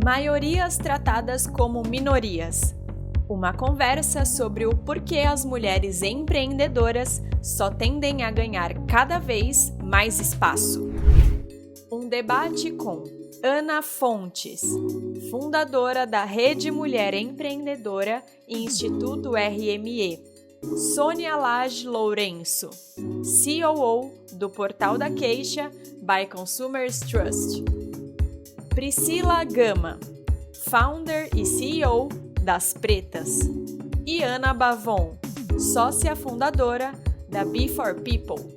Maiorias tratadas como minorias. Uma conversa sobre o porquê as mulheres empreendedoras só tendem a ganhar cada vez mais espaço. Um debate com Ana Fontes, fundadora da Rede Mulher Empreendedora e Instituto RME. Sônia Lage Lourenço, COO do Portal da Queixa by Consumers Trust. Priscila Gama, founder e CEO das Pretas. E Ana Bavon, sócia fundadora da Be4People.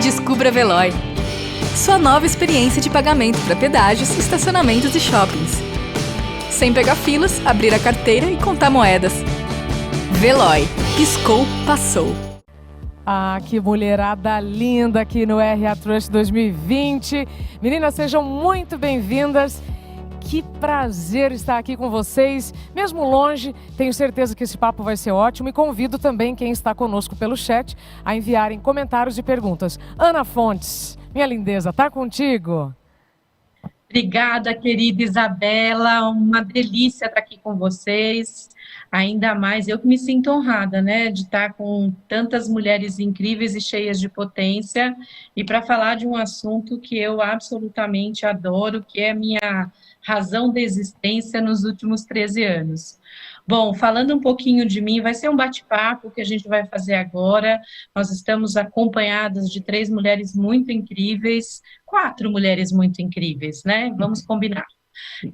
Descubra Veloy, sua nova experiência de pagamento para pedágios, estacionamentos e shoppings. Sem pegar filas, abrir a carteira e contar moedas. Veloy, piscou, passou. Ah, que mulherada linda aqui no RH Trust 2020. Meninas, sejam muito bem-vindas. Que prazer estar aqui com vocês, mesmo longe. Tenho certeza que esse papo vai ser ótimo e convido também quem está conosco pelo chat a enviarem comentários e perguntas. Ana Fontes, minha lindeza, tá contigo? Obrigada, querida Isabela, uma delícia estar aqui com vocês. Ainda mais, eu que me sinto honrada, né, de estar com tantas mulheres incríveis e cheias de potência e para falar de um assunto que eu absolutamente adoro, que é a minha razão de existência nos últimos 13 anos. Bom, falando um pouquinho de mim, vai ser um bate-papo que a gente vai fazer agora. Nós estamos acompanhadas de 3 mulheres muito incríveis, 4 mulheres muito incríveis, né? Vamos combinar.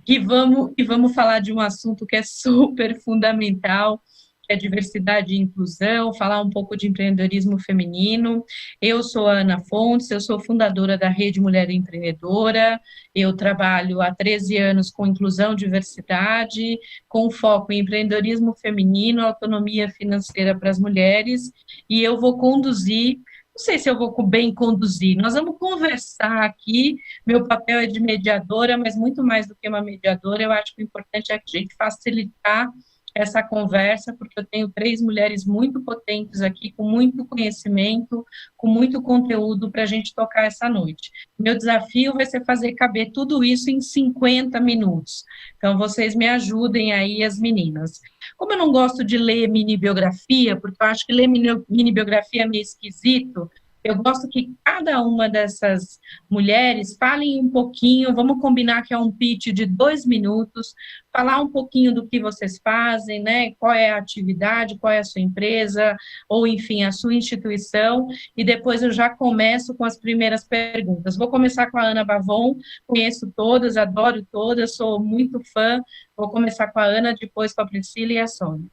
E vamos falar de um assunto que é super fundamental, que é diversidade e inclusão, falar um pouco de empreendedorismo feminino. Eu sou a Ana Fontes, eu sou fundadora da Rede Mulher Empreendedora, eu trabalho há 13 anos com inclusão e diversidade, com foco em empreendedorismo feminino, autonomia financeira para as mulheres, e eu vou conduzir. Não sei se eu vou bem conduzir, nós vamos conversar aqui, meu papel é de mediadora, mas muito mais do que uma mediadora, eu acho que o importante é a gente facilitar essa conversa, porque eu tenho 3 mulheres muito potentes aqui, com muito conhecimento, com muito conteúdo para a gente tocar essa noite. Meu desafio vai ser fazer caber tudo isso em 50 minutos, então vocês me ajudem aí, as meninas. Como eu não gosto de ler mini-biografia, porque eu acho que ler mini-biografia é meio esquisito, eu gosto que cada uma dessas mulheres falem um pouquinho, vamos combinar que é um pitch de 2 minutos, falar um pouquinho do que vocês fazem, né, qual é a atividade, qual é a sua empresa, ou enfim, a sua instituição, e depois eu já começo com as primeiras perguntas. Vou começar com a Ana Bavon, conheço todas, adoro todas, sou muito fã, vou começar com a Ana, depois com a Priscila e a Sônia.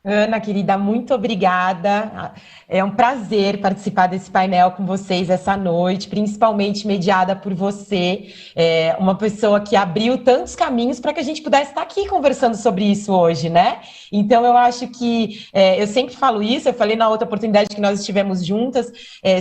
Ana, querida, muito obrigada. É um prazer participar desse painel com vocês essa noite, principalmente mediada por você, uma pessoa que abriu tantos caminhos para que a gente pudesse estar aqui conversando sobre isso hoje, né? Então, eu acho que, eu sempre falo isso, eu falei na outra oportunidade que nós estivemos juntas,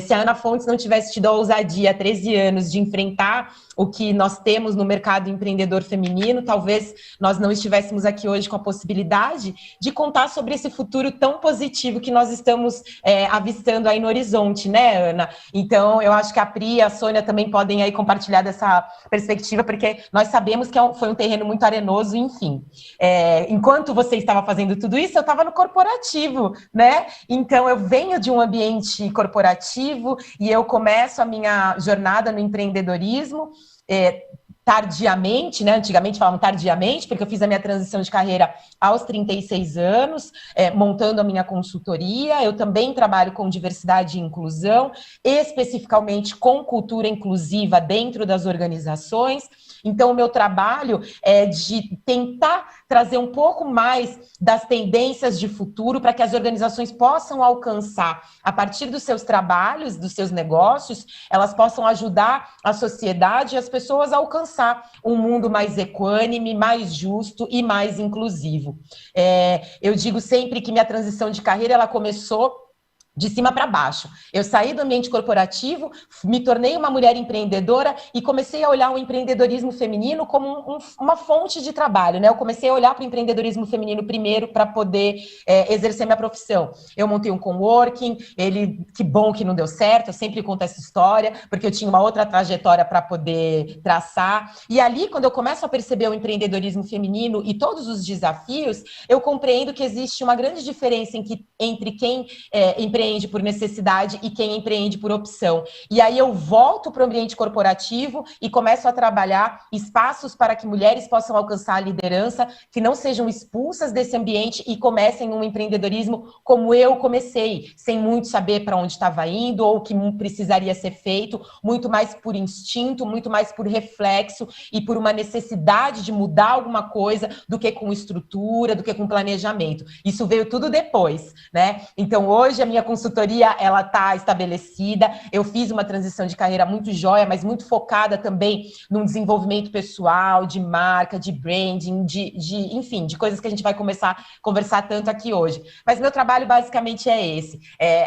se a Ana Fontes não tivesse tido a ousadia há 13 anos de enfrentar o que nós temos no mercado empreendedor feminino, talvez nós não estivéssemos aqui hoje com a possibilidade de contar sobre sempre esse futuro tão positivo que nós estamos avistando aí no horizonte, né, Ana? Então, eu acho que a Pri e a Sônia também podem aí compartilhar dessa perspectiva, porque nós sabemos que foi um terreno muito arenoso, enfim. Enquanto você estava fazendo tudo isso, eu estava no corporativo, né? Então, eu venho de um ambiente corporativo e eu começo a minha jornada no empreendedorismo, tardiamente, né? Antigamente falavam tardiamente, porque eu fiz a minha transição de carreira aos 36 anos, montando a minha consultoria. Eu também trabalho com diversidade e inclusão, especificamente com cultura inclusiva dentro das organizações. Então, o meu trabalho é de tentar trazer um pouco mais das tendências de futuro para que as organizações possam alcançar, a partir dos seus trabalhos, dos seus negócios, elas possam ajudar a sociedade e as pessoas a alcançar um mundo mais equânime, mais justo e mais inclusivo. Eu digo sempre que minha transição de carreira, ela começou de cima para baixo. Eu saí do ambiente corporativo, me tornei uma mulher empreendedora e comecei a olhar o empreendedorismo feminino como uma fonte de trabalho, né? Eu comecei a olhar para o empreendedorismo feminino primeiro para poder exercer minha profissão. Eu montei um coworking, que bom que não deu certo, eu sempre conto essa história, porque eu tinha uma outra trajetória para poder traçar. E ali, quando eu começo a perceber o empreendedorismo feminino e todos os desafios, eu compreendo que existe uma grande diferença entre quem empreende por necessidade e quem empreende por opção. E aí eu volto para o ambiente corporativo e começo a trabalhar espaços para que mulheres possam alcançar a liderança, que não sejam expulsas desse ambiente e comecem um empreendedorismo como eu comecei, sem muito saber para onde estava indo ou o que precisaria ser feito, muito mais por instinto, muito mais por reflexo e por uma necessidade de mudar alguma coisa do que com estrutura, do que com planejamento. Isso veio tudo depois, né? Então, hoje a minha consultoria, ela está estabelecida. Eu fiz uma transição de carreira muito joia, mas muito focada também no desenvolvimento pessoal, de marca, de branding, enfim, de coisas que a gente vai começar a conversar tanto aqui hoje. Mas meu trabalho basicamente é esse,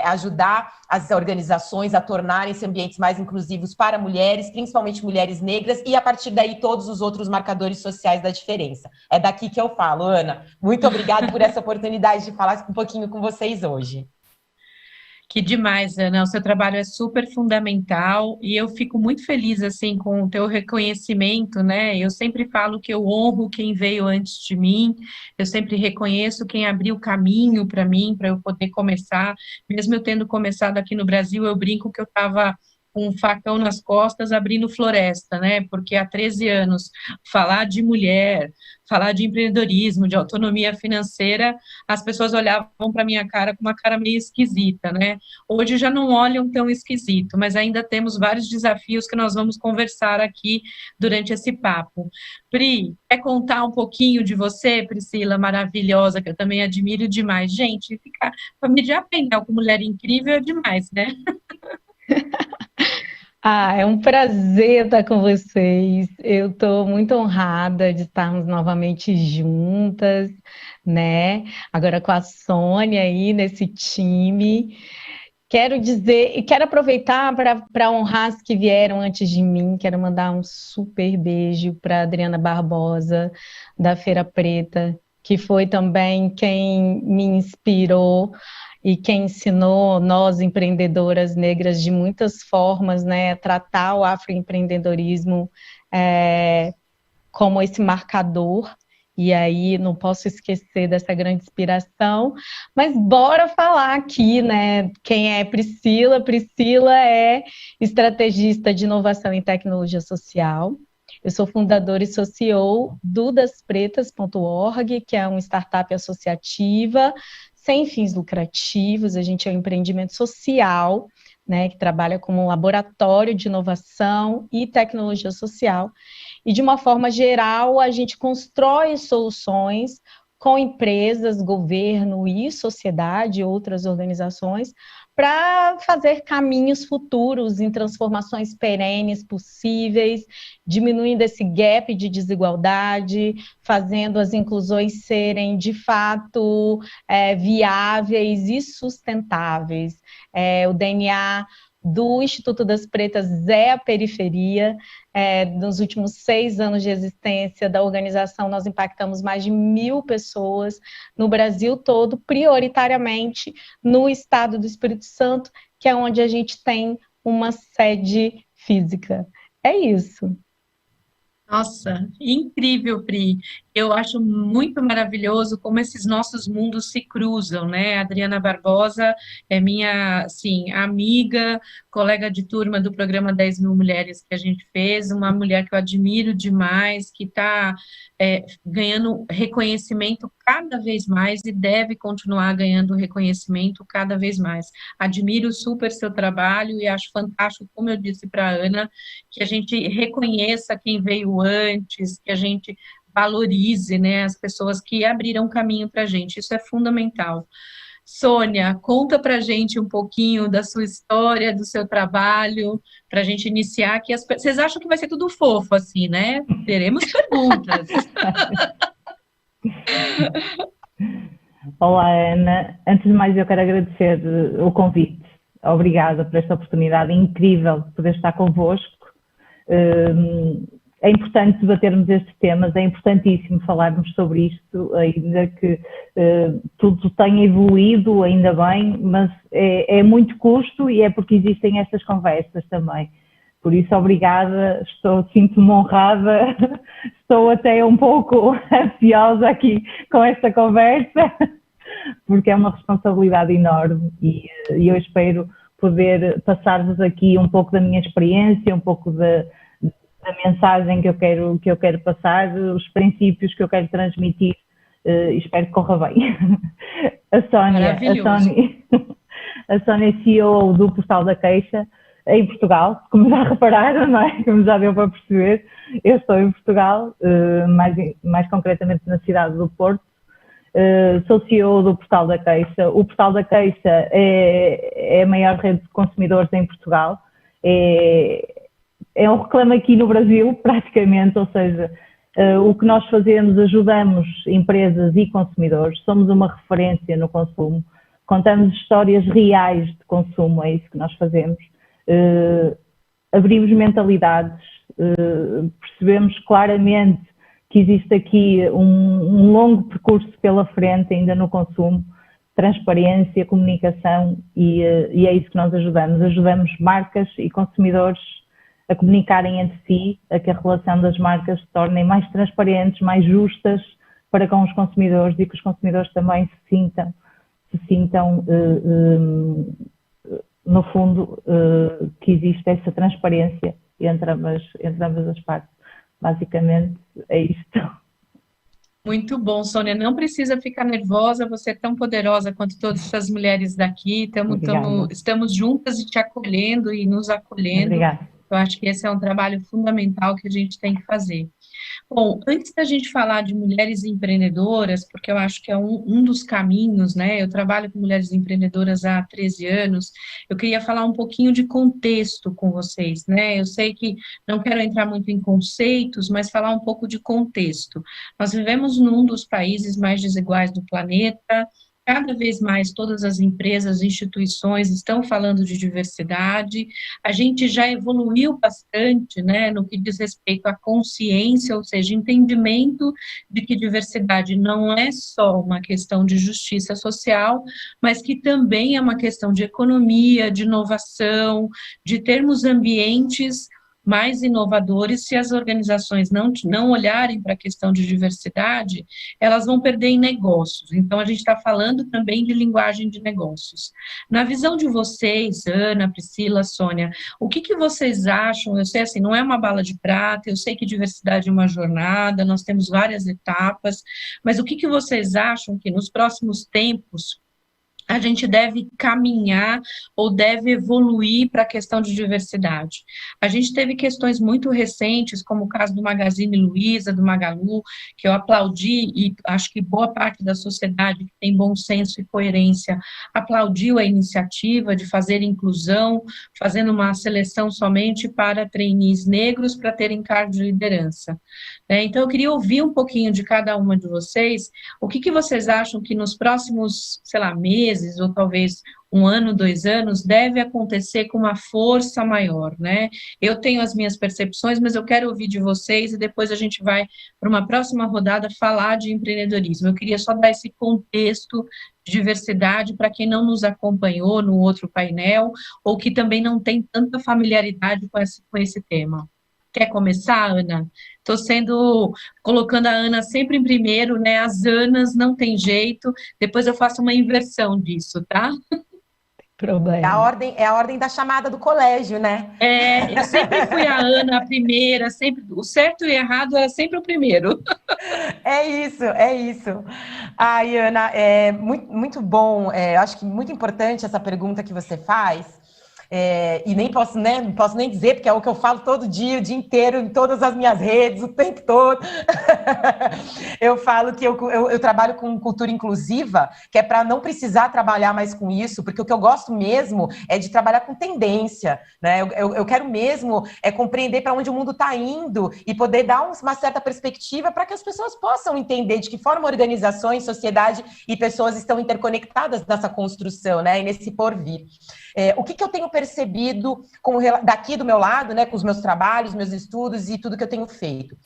ajudar as organizações a tornarem esses ambientes mais inclusivos para mulheres, principalmente mulheres negras, e a partir daí todos os outros marcadores sociais da diferença. É daqui que eu falo, Ana. Muito obrigada por essa oportunidade de falar um pouquinho com vocês hoje. Que demais, Ana, o seu trabalho é super fundamental e eu fico muito feliz, assim, com o teu reconhecimento, né? Eu sempre falo que eu honro quem veio antes de mim, eu sempre reconheço quem abriu o caminho para mim, para eu poder começar. Mesmo eu tendo começado aqui no Brasil, eu brinco que eu estava com um facão nas costas abrindo floresta, né? Porque há 13 anos, falar de mulher, falar de empreendedorismo, de autonomia financeira, as pessoas olhavam para minha cara com uma cara meio esquisita, né? Hoje já não olham tão esquisito, mas ainda temos vários desafios que nós vamos conversar aqui durante esse papo. Pri, quer contar um pouquinho de você, Priscila, maravilhosa, que eu também admiro demais. Gente, ficar para medir painel com mulher incrível é demais, né? É um prazer estar com vocês. Eu estou muito honrada de estarmos novamente juntas, né? Agora com a Sônia aí nesse time. Quero dizer, quero aproveitar para honrar as que vieram antes de mim. Quero mandar um super beijo para Adriana Barbosa, da Feira Preta, que foi também quem me inspirou e quem ensinou nós, empreendedoras negras, de muitas formas, né, tratar o afroempreendedorismo como esse marcador. E aí não posso esquecer dessa grande inspiração. Mas bora falar aqui, né? Quem é Priscila? Priscila é estrategista de inovação em tecnologia social. Eu sou fundadora e CEO do daspretas.org, que é uma startup associativa sem fins lucrativos. A gente é um empreendimento social, né, que trabalha como um laboratório de inovação e tecnologia social. E, de uma forma geral, a gente constrói soluções com empresas, governo e sociedade, outras organizações, para fazer caminhos futuros em transformações perenes possíveis, diminuindo esse gap de desigualdade, fazendo as inclusões serem, de fato, viáveis e sustentáveis. O DNA do Instituto das Pretas é a periferia. Nos últimos 6 anos de existência da organização, nós impactamos mais de 1.000 pessoas no Brasil todo, prioritariamente no estado do Espírito Santo, que é onde a gente tem uma sede física. É isso. Nossa, incrível, Pri. Eu acho muito maravilhoso como esses nossos mundos se cruzam, né? A Adriana Barbosa é minha, assim, amiga, colega de turma do programa 10 Mil Mulheres que a gente fez, uma mulher que eu admiro demais, que está ganhando reconhecimento cada vez mais e deve continuar ganhando reconhecimento cada vez mais. Admiro super seu trabalho e acho fantástico, como eu disse para a Ana, que a gente reconheça quem veio antes, que a gente valorize, né, as pessoas que abriram caminho para a gente, isso é fundamental. Sônia, conta para a gente um pouquinho da sua história, do seu trabalho, para a gente iniciar aqui. Vocês acham que vai ser tudo fofo assim, né? Teremos perguntas. Olá, Ana. Antes de mais, eu quero agradecer o convite. Obrigada por esta oportunidade incrível de poder estar convosco. É importante debatermos estes temas, é importantíssimo falarmos sobre isto, ainda que tudo tenha evoluído, ainda bem, mas é muito custo e é porque existem estas conversas também. Por isso, obrigada, sinto-me honrada, estou até um pouco ansiosa aqui com esta conversa, porque é uma responsabilidade enorme e eu espero poder passar-vos aqui um pouco da minha experiência, um pouco da mensagem que eu quero passar, os princípios que eu quero transmitir, e espero que corra bem. A Sónia é CEO do Portal da Queixa em Portugal, como já repararam, não é? Como já deu para perceber, eu estou em Portugal, mais concretamente na cidade do Porto. Sou CEO do Portal da Queixa. O Portal da Queixa é a maior rede de consumidores em Portugal. É um reclame aqui no Brasil, praticamente, ou seja, o que nós fazemos, ajudamos empresas e consumidores, somos uma referência no consumo, contamos histórias reais de consumo, é isso que nós fazemos, abrimos mentalidades, percebemos claramente que existe aqui um longo percurso pela frente ainda no consumo, transparência, comunicação e é isso que nós ajudamos marcas e consumidores a comunicarem entre si, a que a relação das marcas se tornem mais transparentes, mais justas para com os consumidores e que os consumidores também se sintam no fundo, que existe essa transparência entre ambas as partes. Basicamente, é isto. Muito bom, Sônia. Não precisa ficar nervosa, você é tão poderosa quanto todas essas mulheres daqui. Estamos juntas e te acolhendo e nos acolhendo. Obrigada. Eu acho que esse é um trabalho fundamental que a gente tem que fazer. Bom, antes da gente falar de mulheres empreendedoras, porque eu acho que é um dos caminhos, né? Eu trabalho com mulheres empreendedoras há 13 anos, eu queria falar um pouquinho de contexto com vocês, né? Eu sei que não quero entrar muito em conceitos, mas falar um pouco de contexto. Nós vivemos num dos países mais desiguais do planeta. Cada vez mais todas as empresas, instituições estão falando de diversidade. A gente já evoluiu bastante, né, no que diz respeito à consciência, ou seja, entendimento de que diversidade não é só uma questão de justiça social, mas que também é uma questão de economia, de inovação, de termos ambientes mais inovadores. Se as organizações não olharem para a questão de diversidade, elas vão perder em negócios. Então, a gente está falando também de linguagem de negócios. Na visão de vocês, Ana, Priscila, Sônia, o que vocês acham? Eu sei, assim, não é uma bala de prata, eu sei que diversidade é uma jornada, nós temos várias etapas, mas o que vocês acham que nos próximos tempos a gente deve caminhar ou deve evoluir para a questão de diversidade? A gente teve questões muito recentes, como o caso do Magazine Luiza, do Magalu, que eu aplaudi, e acho que boa parte da sociedade que tem bom senso e coerência aplaudiu a iniciativa de fazer inclusão, fazendo uma seleção somente para trainees negros para terem cargo de liderança. Então, eu queria ouvir um pouquinho de cada uma de vocês, o que vocês acham que nos próximos, sei lá, meses, ou talvez 1 ano, 2 anos, deve acontecer com uma força maior, né? Eu tenho as minhas percepções, mas eu quero ouvir de vocês e depois a gente vai para uma próxima rodada falar de empreendedorismo. Eu queria só dar esse contexto de diversidade para quem não nos acompanhou no outro painel ou que também não tem tanta familiaridade com esse tema. Quer começar, Ana? Estou colocando a Ana sempre em primeiro, né? As Anas não tem jeito. Depois eu faço uma inversão disso, tá? Problema. É a ordem da chamada do colégio, né? Eu sempre fui a Ana a primeira, sempre o certo e o errado era sempre o primeiro. É isso. Ai, Ana, é muito bom, eu acho que muito importante essa pergunta que você faz. E nem posso nem dizer, porque é o que eu falo todo dia, o dia inteiro, em todas as minhas redes, o tempo todo. Eu falo que eu trabalho com cultura inclusiva, que é para não precisar trabalhar mais com isso, porque o que eu gosto mesmo é de trabalhar com tendência, né? Eu quero mesmo compreender para onde o mundo está indo e poder dar uma certa perspectiva para que as pessoas possam entender de que forma organizações, sociedade e pessoas estão interconectadas nessa construção, né? E nesse porvir. O que eu tenho percebido daqui do meu lado, né, com os meus trabalhos, meus estudos e tudo que eu tenho feito?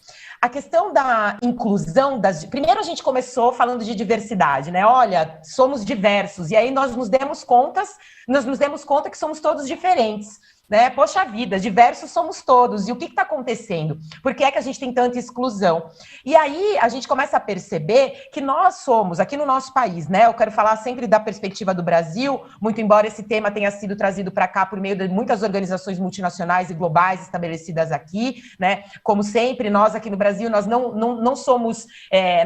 A questão da inclusão Primeiro a gente começou falando de diversidade, né? Olha, somos diversos. E aí nós nos demos conta que somos todos diferentes. Né? Poxa vida, diversos somos todos. E o que está acontecendo? Por que é que a gente tem tanta exclusão? E aí a gente começa a perceber que nós somos, aqui no nosso país, né? Eu quero falar sempre da perspectiva do Brasil, muito embora esse tema tenha sido trazido para cá por meio de muitas organizações multinacionais e globais estabelecidas aqui, né? Como sempre, nós aqui no Brasil, nós não somos,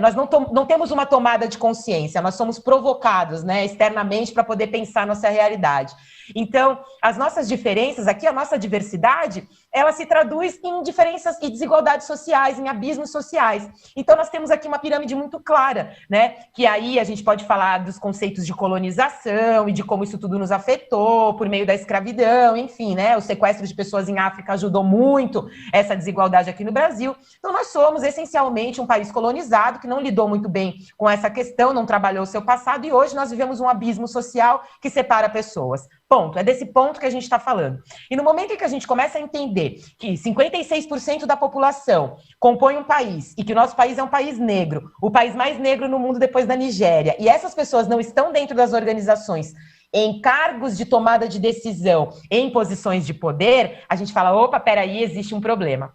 nós não temos uma tomada de consciência, nós somos provocados, né, externamente para poder pensar nossa realidade. Então, as nossas diferenças aqui, a nossa diversidade, ela se traduz em diferenças e desigualdades sociais, em abismos sociais. Então, nós temos aqui uma pirâmide muito clara, né? Que aí a gente pode falar dos conceitos de colonização e de como isso tudo nos afetou por meio da escravidão, enfim, né? O sequestro de pessoas em África ajudou muito essa desigualdade aqui no Brasil. Então, nós somos essencialmente um país colonizado que não lidou muito bem com essa questão, não trabalhou o seu passado e hoje nós vivemos um abismo social que separa pessoas. Ponto. É desse ponto que a gente está falando. E no momento em que a gente começa a entender que 56% da população compõe um país e que o nosso país é um país negro, o país mais negro no mundo depois da Nigéria, e essas pessoas não estão dentro das organizações em cargos de tomada de decisão, em posições de poder, a gente fala, opa, peraí, existe um problema.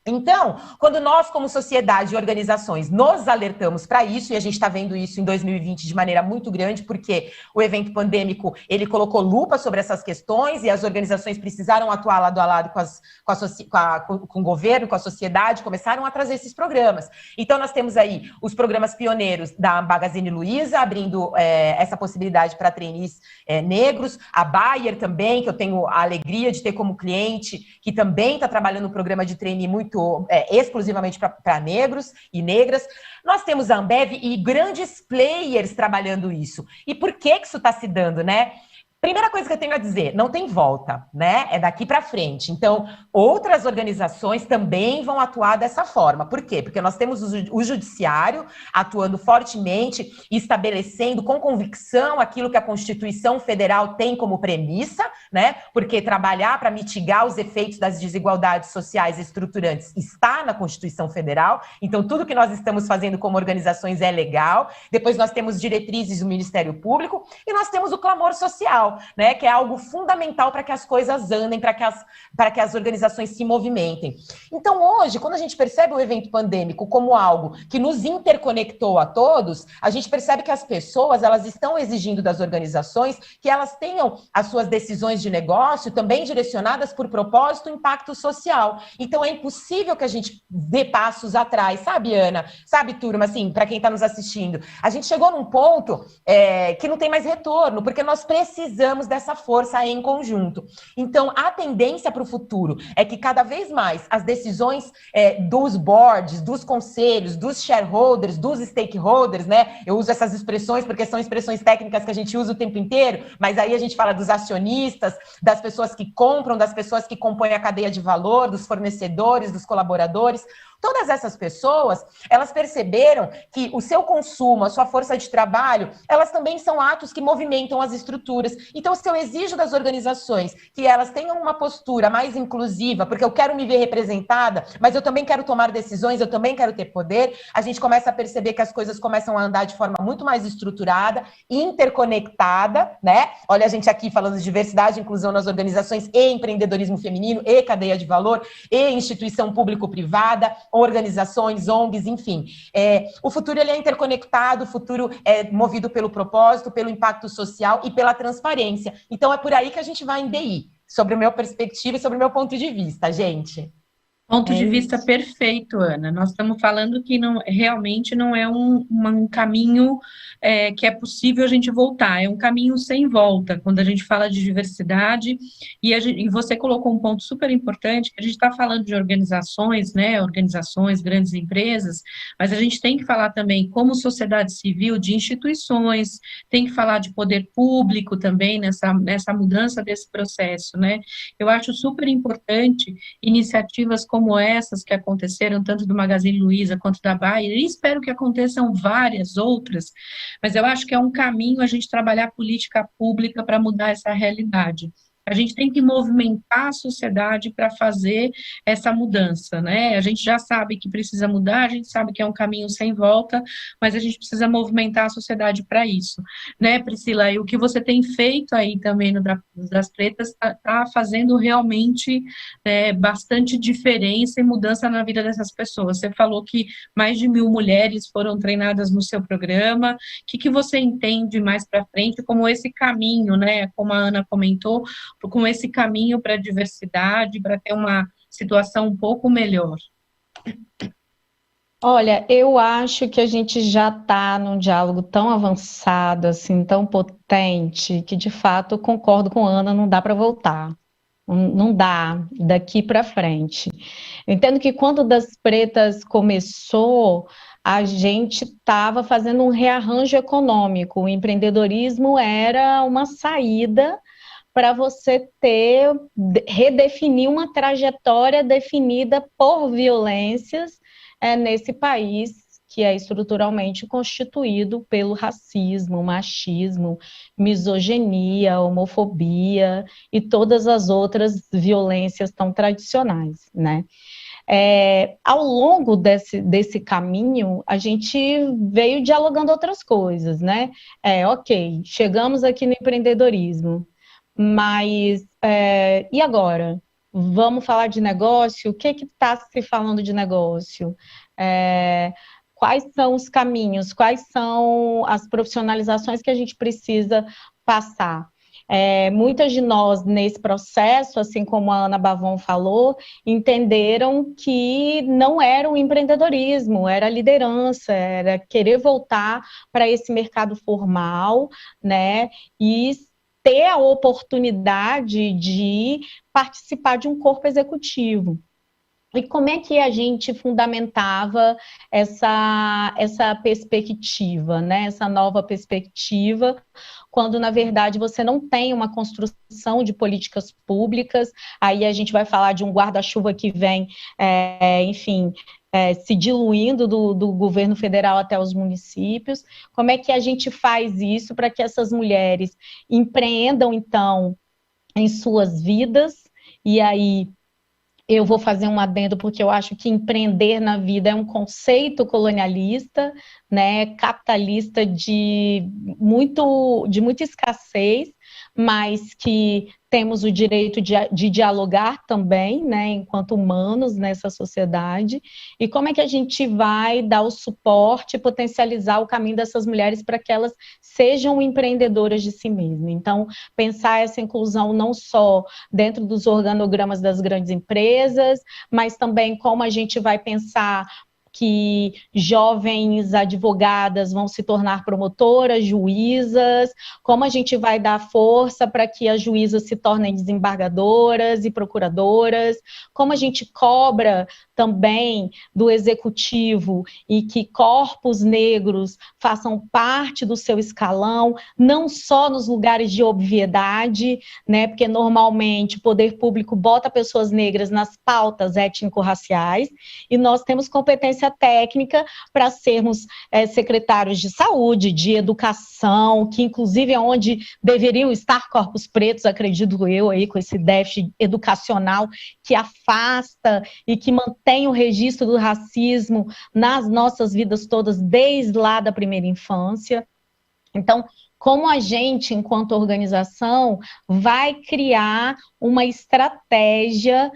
Então, quando nós, como sociedade e organizações, nos alertamos para isso, e a gente está vendo isso em 2020 de maneira muito grande, porque o evento pandêmico, ele colocou lupa sobre essas questões e as organizações precisaram atuar lado a lado com o governo, com a sociedade, começaram a trazer esses programas. Então, nós temos aí os programas pioneiros da Magazine Luiza, abrindo essa possibilidade para trainees negros, a Bayer também, que eu tenho a alegria de ter como cliente, que também está trabalhando um programa de trainee muito exclusivamente para negros e negras. Nós temos a Ambev e grandes players trabalhando isso. E por que isso está se dando, né? Primeira coisa que eu tenho a dizer, não tem volta, né? É daqui para frente. Então, outras organizações também vão atuar dessa forma. Por quê? Porque nós temos o judiciário atuando fortemente e estabelecendo com convicção aquilo que a Constituição Federal tem como premissa, né? Porque trabalhar para mitigar os efeitos das desigualdades sociais estruturantes está na Constituição Federal. Então, tudo que nós estamos fazendo como organizações é legal. Depois nós temos diretrizes do Ministério Público e nós temos o clamor social, né, que é algo fundamental para que as coisas andem, para que as organizações se movimentem. Então, hoje, quando a gente percebe o evento pandêmico como algo que nos interconectou a todos, a gente percebe que as pessoas, elas estão exigindo das organizações que elas tenham as suas decisões de negócio também direcionadas por propósito e impacto social. Então, é impossível que a gente dê passos atrás, sabe, Ana? Sabe, turma, assim, para quem está nos assistindo? A gente chegou num ponto que não tem mais retorno, porque nós precisamos dessa força em conjunto. Então, a tendência para o futuro é que cada vez mais as decisões dos boards, dos conselhos, dos shareholders, dos stakeholders, né? Eu uso essas expressões porque são expressões técnicas que a gente usa o tempo inteiro, mas aí a gente fala dos acionistas, das pessoas que compram, das pessoas que compõem a cadeia de valor, dos fornecedores, dos colaboradores. Todas essas pessoas, elas perceberam que o seu consumo, a sua força de trabalho, elas também são atos que movimentam as estruturas. Então, se eu exijo das organizações que elas tenham uma postura mais inclusiva, porque eu quero me ver representada, mas eu também quero tomar decisões, eu também quero ter poder, a gente começa a perceber que as coisas começam a andar de forma muito mais estruturada, interconectada, né? Olha a gente aqui falando de diversidade e inclusão nas organizações e empreendedorismo feminino e cadeia de valor e instituição público-privada, organizações, ONGs, enfim. O futuro ele é interconectado, o futuro é movido pelo propósito, pelo impacto social e pela transparência. Então é por aí que a gente vai em DI, sobre a minha perspectiva e sobre o meu ponto de vista, gente. Ponto de vista perfeito, Ana. Nós estamos falando que realmente não é um caminho que é possível a gente voltar, é um caminho sem volta, quando a gente fala de diversidade, e você colocou um ponto super importante, que a gente está falando de organizações, né, organizações, grandes empresas, mas a gente tem que falar também como sociedade civil, de instituições, tem que falar de poder público também, nessa mudança desse processo, né. Eu acho super importante iniciativas como essas que aconteceram, tanto do Magazine Luiza quanto da Bayer, e espero que aconteçam várias outras, mas eu acho que é um caminho a gente trabalhar política pública para mudar essa realidade. A gente tem que movimentar a sociedade para fazer essa mudança, né? A gente já sabe que precisa mudar, a gente sabe que é um caminho sem volta, mas a gente precisa movimentar a sociedade para isso, né, Priscila? E o que você tem feito aí também no das Pretas tá fazendo realmente bastante diferença e mudança na vida dessas pessoas. Você falou que mais de 1.000 mulheres foram treinadas no seu programa. O que você entende mais para frente como esse caminho, né? Como a Ana comentou, com esse caminho para a diversidade, para ter uma situação um pouco melhor? Olha, eu acho que a gente já está num diálogo tão avançado, assim, tão potente, que de fato eu concordo com a Ana, não dá para voltar. Não dá daqui para frente. Eu entendo que quando o Das Pretas começou, a gente estava fazendo um rearranjo econômico. O empreendedorismo era uma saída para você redefinir uma trajetória definida por violências nesse país que é estruturalmente constituído pelo racismo, machismo, misoginia, homofobia e todas as outras violências tão tradicionais, né? Ao longo desse caminho, a gente veio dialogando outras coisas, né? Ok, chegamos aqui no empreendedorismo, mas e agora? Vamos falar de negócio? O que está se falando de negócio? Quais são os caminhos? Quais são as profissionalizações que a gente precisa passar? Muitas de nós, nesse processo, assim como a Ana Bavon falou, entenderam que não era o empreendedorismo, era a liderança, era querer voltar para esse mercado formal, né? E ter a oportunidade de participar de um corpo executivo. E como é que a gente fundamentava essa perspectiva, né? Essa nova perspectiva, quando, na verdade, você não tem uma construção de políticas públicas, aí a gente vai falar de um guarda-chuva que vem, enfim, se diluindo do governo federal até os municípios. Como é que a gente faz isso para que essas mulheres empreendam, então, em suas vidas? E aí eu vou fazer um adendo, porque eu acho que empreender na vida é um conceito colonialista, né, capitalista de muita escassez, mas que temos o direito de dialogar também, né, enquanto humanos nessa sociedade. E como é que a gente vai dar o suporte e potencializar o caminho dessas mulheres para que elas sejam empreendedoras de si mesmas? Então, pensar essa inclusão não só dentro dos organogramas das grandes empresas, mas também como a gente vai pensar que jovens advogadas vão se tornar promotoras, juízas, como a gente vai dar força para que as juízas se tornem desembargadoras e procuradoras, como a gente cobra também do executivo e que corpos negros façam parte do seu escalão, não só nos lugares de obviedade, né, porque normalmente o poder público bota pessoas negras nas pautas étnico-raciais, e nós temos competência técnica para sermos secretários de saúde, de educação, que inclusive é onde deveriam estar corpos pretos, acredito eu, aí, com esse déficit educacional que afasta e que mantém o registro do racismo nas nossas vidas todas, desde lá da primeira infância. Então, como a gente, enquanto organização, vai criar uma estratégia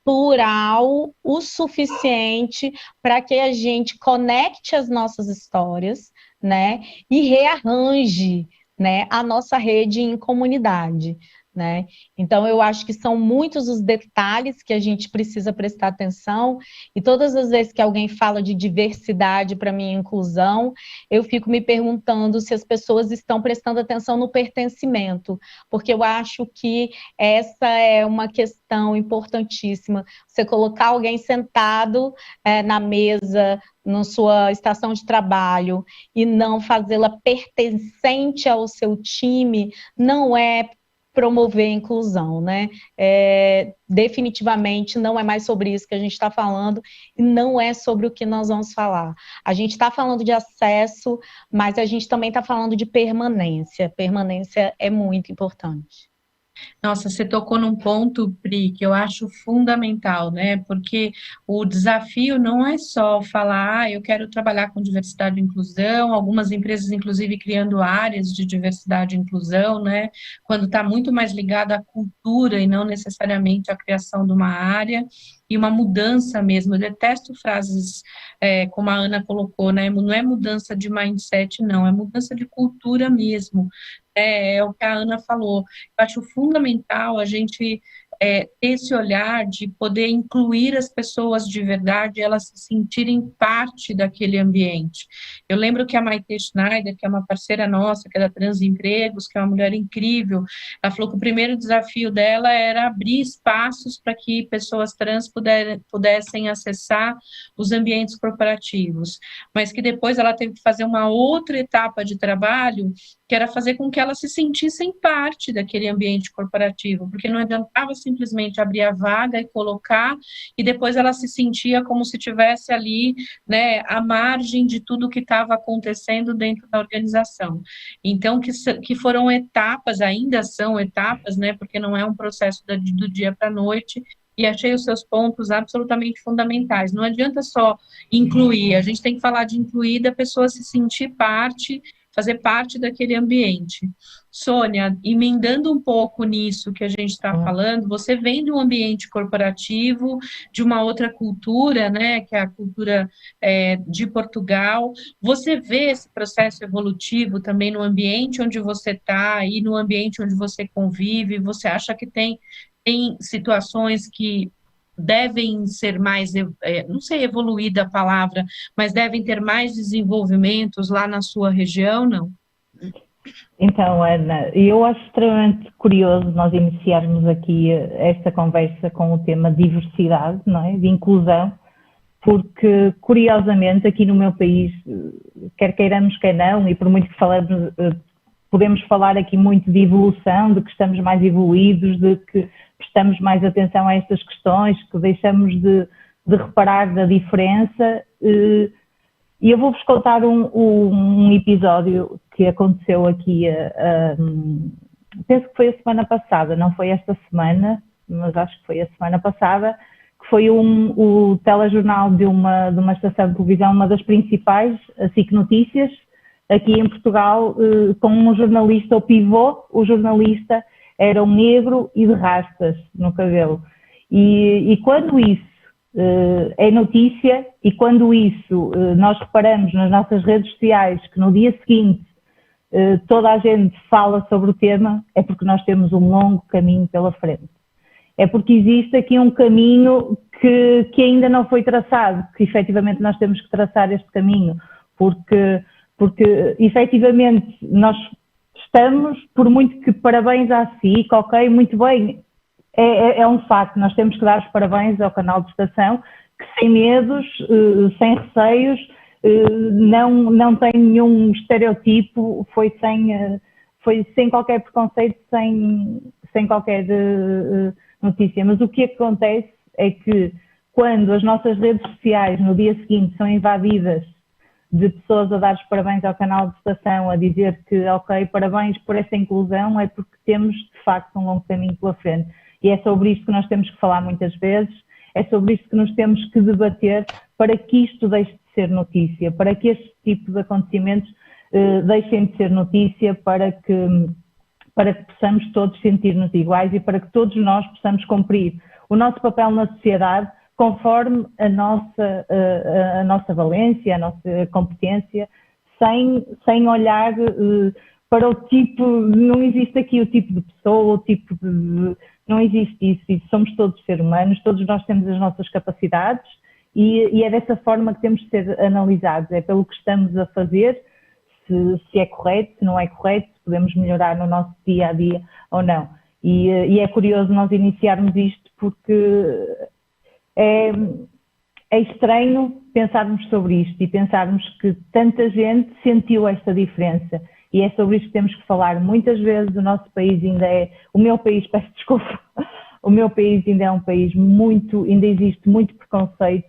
plural o suficiente para que a gente conecte as nossas histórias, né, e rearranje, né, a nossa rede em comunidade, né? Então, eu acho que são muitos os detalhes que a gente precisa prestar atenção, e todas as vezes que alguém fala de diversidade para mim, inclusão, eu fico me perguntando se as pessoas estão prestando atenção no pertencimento, porque eu acho que essa é uma questão importantíssima, você colocar alguém sentado na mesa, na sua estação de trabalho, e não fazê-la pertencente ao seu time, não é promover a inclusão, né? Definitivamente não é mais sobre isso que a gente está falando, e não é sobre o que nós vamos falar. A gente está falando de acesso, mas a gente também está falando de permanência. Permanência é muito importante. Nossa, você tocou num ponto, Pri, que eu acho fundamental, né? Porque o desafio não é só falar, eu quero trabalhar com diversidade e inclusão, algumas empresas, inclusive, criando áreas de diversidade e inclusão, né? Quando está muito mais ligado à cultura e não necessariamente à criação de uma área, e uma mudança mesmo. Eu detesto frases como a Ana colocou, né? Não é mudança de mindset, não, é mudança de cultura mesmo. É o que a Ana falou. Eu acho fundamental a gente ter esse olhar de poder incluir as pessoas de verdade, elas se sentirem parte daquele ambiente. Eu lembro que a Maite Schneider, que é uma parceira nossa, que é da Transempregos, que é uma mulher incrível, ela falou que o primeiro desafio dela era abrir espaços para que pessoas trans pudessem acessar os ambientes corporativos, mas que depois ela teve que fazer uma outra etapa de trabalho, que era fazer com que elas se sentissem parte daquele ambiente corporativo, porque não adiantava simplesmente abrir a vaga e colocar, e depois ela se sentia como se tivesse ali, né, à margem de tudo que estava acontecendo dentro da organização. Então, que foram etapas, ainda são etapas, né, porque não é um processo do dia para a noite, e achei os seus pontos absolutamente fundamentais. Não adianta só incluir, a gente tem que falar de incluir, da pessoa se sentir parte, fazer parte daquele ambiente. Sônia, emendando um pouco nisso que a gente está falando, você vem de um ambiente corporativo, de uma outra cultura, né, que é a cultura de Portugal. Você vê esse processo evolutivo também no ambiente onde você está e no ambiente onde você convive? Você acha que tem situações que devem ser mais, não sei, evoluída a palavra, mas devem ter mais desenvolvimentos lá na sua região, não? Então, Ana, eu acho extremamente curioso nós iniciarmos aqui esta conversa com o tema diversidade, não é? De inclusão, porque, curiosamente, aqui no meu país, quer queiramos, quer não, e por muito que falemos, podemos falar aqui muito de evolução, de que estamos mais evoluídos, de que prestamos mais atenção a estas questões, que deixamos de reparar da diferença. E eu vou-vos contar um episódio que aconteceu aqui, penso que foi a semana passada, não foi esta semana, mas acho que foi a semana passada, que foi o telejornal de uma estação de televisão, uma das principais, a SIC Notícias, aqui em Portugal, com um jornalista ao pivô. O jornalista era um negro e de rastas no cabelo. E quando isso é notícia, e quando isso nós reparamos nas nossas redes sociais, que no dia seguinte toda a gente fala sobre o tema, é porque nós temos um longo caminho pela frente. é porque existe aqui um caminho que ainda não foi traçado, que efetivamente nós temos que traçar este caminho, porque efetivamente nós estamos, por muito que parabéns à SIC, ok, muito bem, é um facto, nós temos que dar os parabéns ao canal de estação, que sem medos, sem receios, não tem nenhum estereotipo, foi sem qualquer preconceito, sem qualquer notícia. Mas o que acontece é que quando as nossas redes sociais no dia seguinte são invadidas de pessoas a dar os parabéns ao canal de estação, a dizer que, ok, parabéns por esta inclusão, é porque temos, de facto, um longo caminho pela frente. E é sobre isto que nós temos que falar muitas vezes, é sobre isto que nos temos que debater para que isto deixe de ser notícia, para que este tipo de acontecimentos deixem de ser notícia, para que possamos todos sentir-nos iguais e para que todos nós possamos cumprir o nosso papel na sociedade conforme a nossa valência, a nossa competência, sem olhar para o tipo, não existe aqui o tipo de pessoa, o tipo de... Não existe isso, somos todos seres humanos, todos nós temos as nossas capacidades e é dessa forma que temos de ser analisados, é pelo que estamos a fazer, se é correto, se não é correto, se podemos melhorar no nosso dia-a-dia ou não. E é curioso nós iniciarmos isto porque é estranho pensarmos sobre isto e pensarmos que tanta gente sentiu esta diferença. E é sobre isto que temos que falar. Muitas vezes o nosso país ainda é... O meu país, peço desculpa, o meu país ainda é um país ainda existe muito preconceito,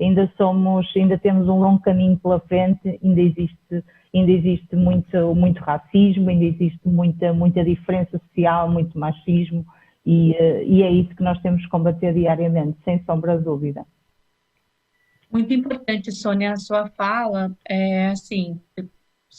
ainda temos um longo caminho pela frente, ainda existe muito racismo, ainda existe muita diferença social, muito machismo, e é isso que nós temos que combater diariamente, sem sombra de dúvida. Muito importante, Sônia, a sua fala, assim,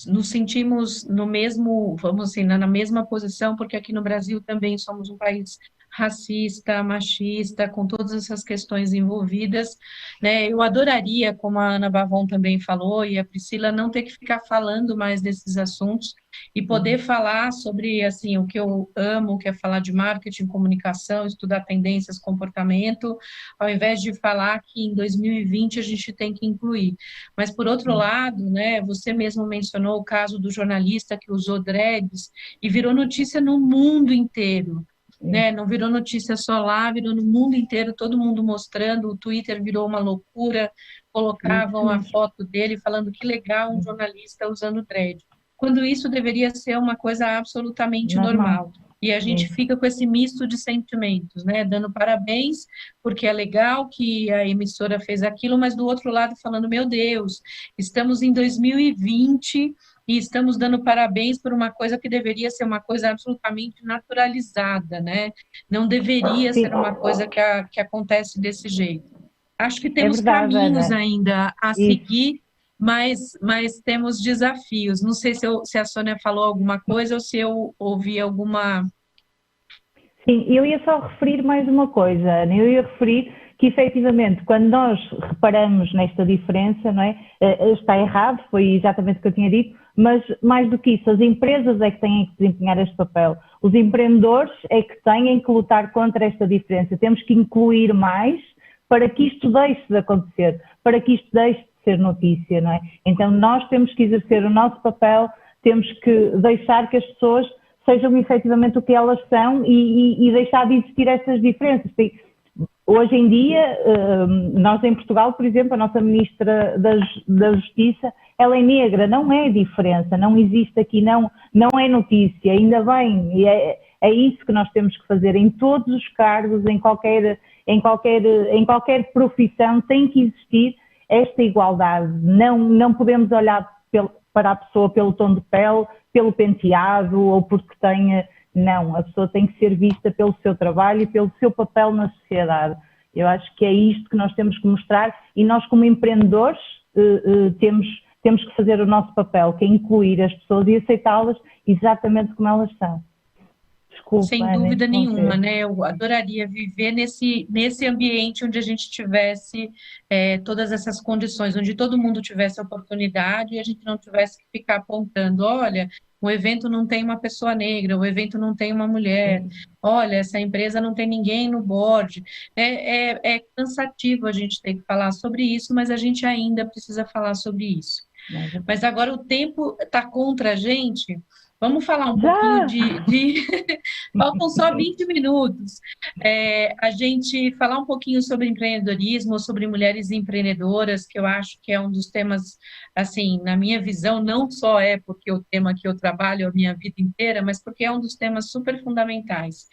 nos sentimos no mesmo, vamos assim, na mesma posição, porque aqui no Brasil também somos um país racista, machista, com todas essas questões envolvidas, né? Eu adoraria, como a Ana Bavon também falou, e a Priscila, não ter que ficar falando mais desses assuntos e poder falar sobre, assim, o que eu amo, que é falar de marketing, comunicação, estudar tendências, comportamento, ao invés de falar que em 2020 a gente tem que incluir. Mas, por outro lado, né, você mesmo mencionou o caso do jornalista que usou dreads e virou notícia no mundo inteiro. Né? Não virou notícia só lá, virou no mundo inteiro, todo mundo mostrando, o Twitter virou uma loucura, colocavam a foto dele falando que legal um jornalista usando dread, quando isso deveria ser uma coisa absolutamente normal. E a gente fica com esse misto de sentimentos, né? Dando parabéns, porque é legal que a emissora fez aquilo, mas do outro lado falando, meu Deus, estamos em 2020 e estamos dando parabéns por uma coisa que deveria ser uma coisa absolutamente naturalizada, né? Não deveria ser uma coisa que acontece desse jeito. Acho que temos caminhos ainda a seguir, mas temos desafios. Não sei se a Sônia falou alguma coisa ou se eu ouvi alguma... Sim, eu ia só referir mais uma coisa, Ana. Eu ia referir que, efetivamente, quando nós reparamos nesta diferença, não é? Está errado, foi exatamente o que eu tinha dito, mas mais do que isso, as empresas é que têm que desempenhar este papel. Os empreendedores é que têm que lutar contra esta diferença. Temos que incluir mais para que isto deixe de acontecer, para que isto deixe de ser notícia, não é? Então nós temos que exercer o nosso papel, temos que deixar que as pessoas sejam efetivamente o que elas são e deixar de existir essas diferenças. Hoje em dia, nós em Portugal, por exemplo, a nossa Ministra da Justiça, ela é negra, não é diferença, não existe aqui, não é notícia, ainda bem, e é isso que nós temos que fazer em todos os cargos, em qualquer profissão, tem que existir esta igualdade, não podemos olhar para a pessoa pelo tom de pele, pelo penteado ou porque tenha... Não, a pessoa tem que ser vista pelo seu trabalho e pelo seu papel na sociedade. Eu acho que é isto que nós temos que mostrar e nós como empreendedores temos que fazer o nosso papel, que é incluir as pessoas e aceitá-las exatamente como elas são. Desculpa, sem dúvida nenhuma, né? Eu adoraria viver nesse ambiente onde a gente tivesse todas essas condições, onde todo mundo tivesse oportunidade e a gente não tivesse que ficar apontando, olha, o evento não tem uma pessoa negra, o evento não tem uma mulher, olha, essa empresa não tem ninguém no board. É cansativo a gente ter que falar sobre isso, mas a gente ainda precisa falar sobre isso. Mas agora o tempo está contra a gente. Vamos falar um pouquinho Faltam só 20 minutos. A gente falar um pouquinho sobre empreendedorismo, sobre mulheres empreendedoras, que eu acho que é um dos temas, assim, na minha visão, não só é porque é o tema que eu trabalho a minha vida inteira, mas porque é um dos temas super fundamentais.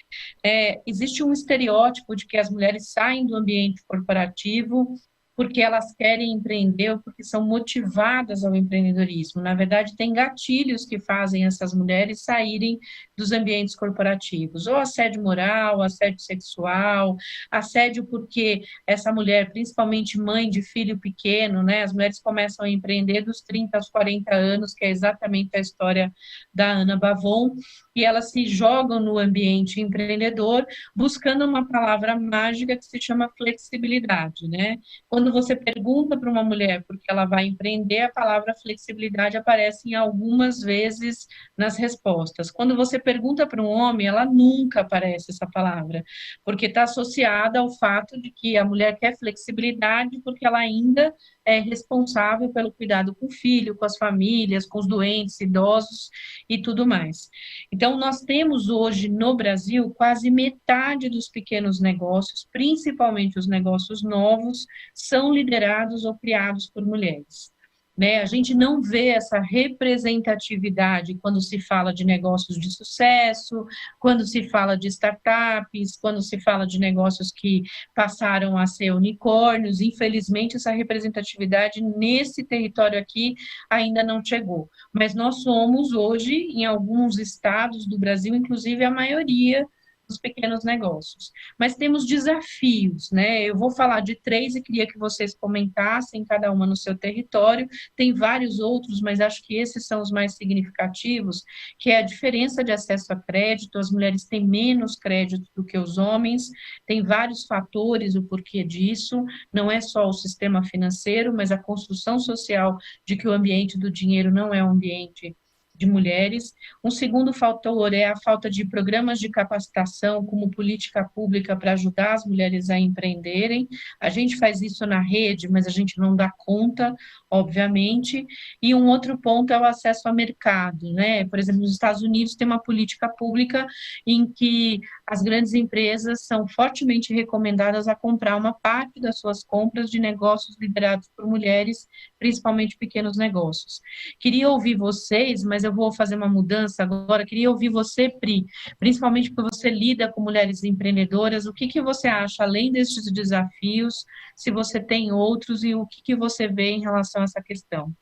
Existe um estereótipo de que as mulheres saem do ambiente corporativo porque elas querem empreender ou porque são motivadas ao empreendedorismo. Na verdade, tem gatilhos que fazem essas mulheres saírem dos ambientes corporativos, ou assédio moral, assédio sexual, assédio porque essa mulher, principalmente mãe de filho pequeno, né, as mulheres começam a empreender dos 30 aos 40 anos, que é exatamente a história da Ana Bavon, e elas se jogam no ambiente empreendedor buscando uma palavra mágica que se chama flexibilidade, né? Quando você pergunta para uma mulher porque ela vai empreender, a palavra flexibilidade aparece em algumas vezes nas respostas. Quando você pergunta para um homem, ela nunca aparece essa palavra, porque está associada ao fato de que a mulher quer flexibilidade porque ela ainda é responsável pelo cuidado com o filho, com as famílias, com os doentes, idosos e tudo mais. Então, nós temos hoje no Brasil quase metade dos pequenos negócios, principalmente os negócios novos, são liderados ou criados por mulheres. Né? A gente não vê essa representatividade quando se fala de negócios de sucesso, quando se fala de startups, quando se fala de negócios que passaram a ser unicórnios. Infelizmente, essa representatividade nesse território aqui ainda não chegou. Mas nós somos hoje, em alguns estados do Brasil, inclusive a maioria dos pequenos negócios. Mas temos desafios, né? Eu vou falar de 3 e queria que vocês comentassem, cada uma no seu território. Tem vários outros, mas acho que esses são os mais significativos, que é a diferença de acesso a crédito. As mulheres têm menos crédito do que os homens, tem vários fatores o porquê disso, não é só o sistema financeiro, mas a construção social de que o ambiente do dinheiro não é um ambiente de mulheres. Um segundo fator é a falta de programas de capacitação como política pública para ajudar as mulheres a empreenderem. A gente faz isso na rede, mas a gente não dá conta, obviamente. E um outro ponto é o acesso ao mercado, né? Por exemplo, nos Estados Unidos tem uma política pública em que as grandes empresas são fortemente recomendadas a comprar uma parte das suas compras de negócios liderados por mulheres, principalmente pequenos negócios. Queria ouvir vocês, mas eu vou fazer uma mudança agora. Queria ouvir você, Pri, principalmente porque você lida com mulheres empreendedoras. O que você acha, além destes desafios, se você tem outros e o que você vê em relação a essa questão?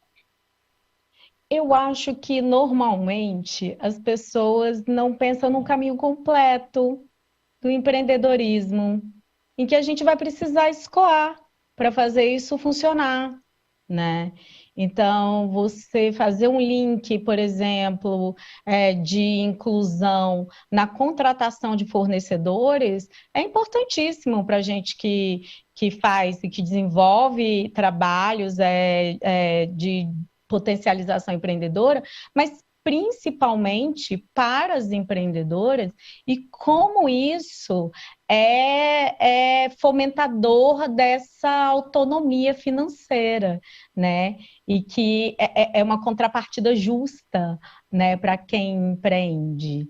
Eu acho que normalmente as pessoas não pensam no caminho completo do empreendedorismo, em que a gente vai precisar escoar para fazer isso funcionar, né? Então, você fazer um link, por exemplo, de inclusão na contratação de fornecedores é importantíssimo para a gente que faz e que desenvolve trabalhos de potencialização empreendedora, mas principalmente para as empreendedoras, e como isso é fomentador dessa autonomia financeira, né? E que é uma contrapartida justa, né, para quem empreende.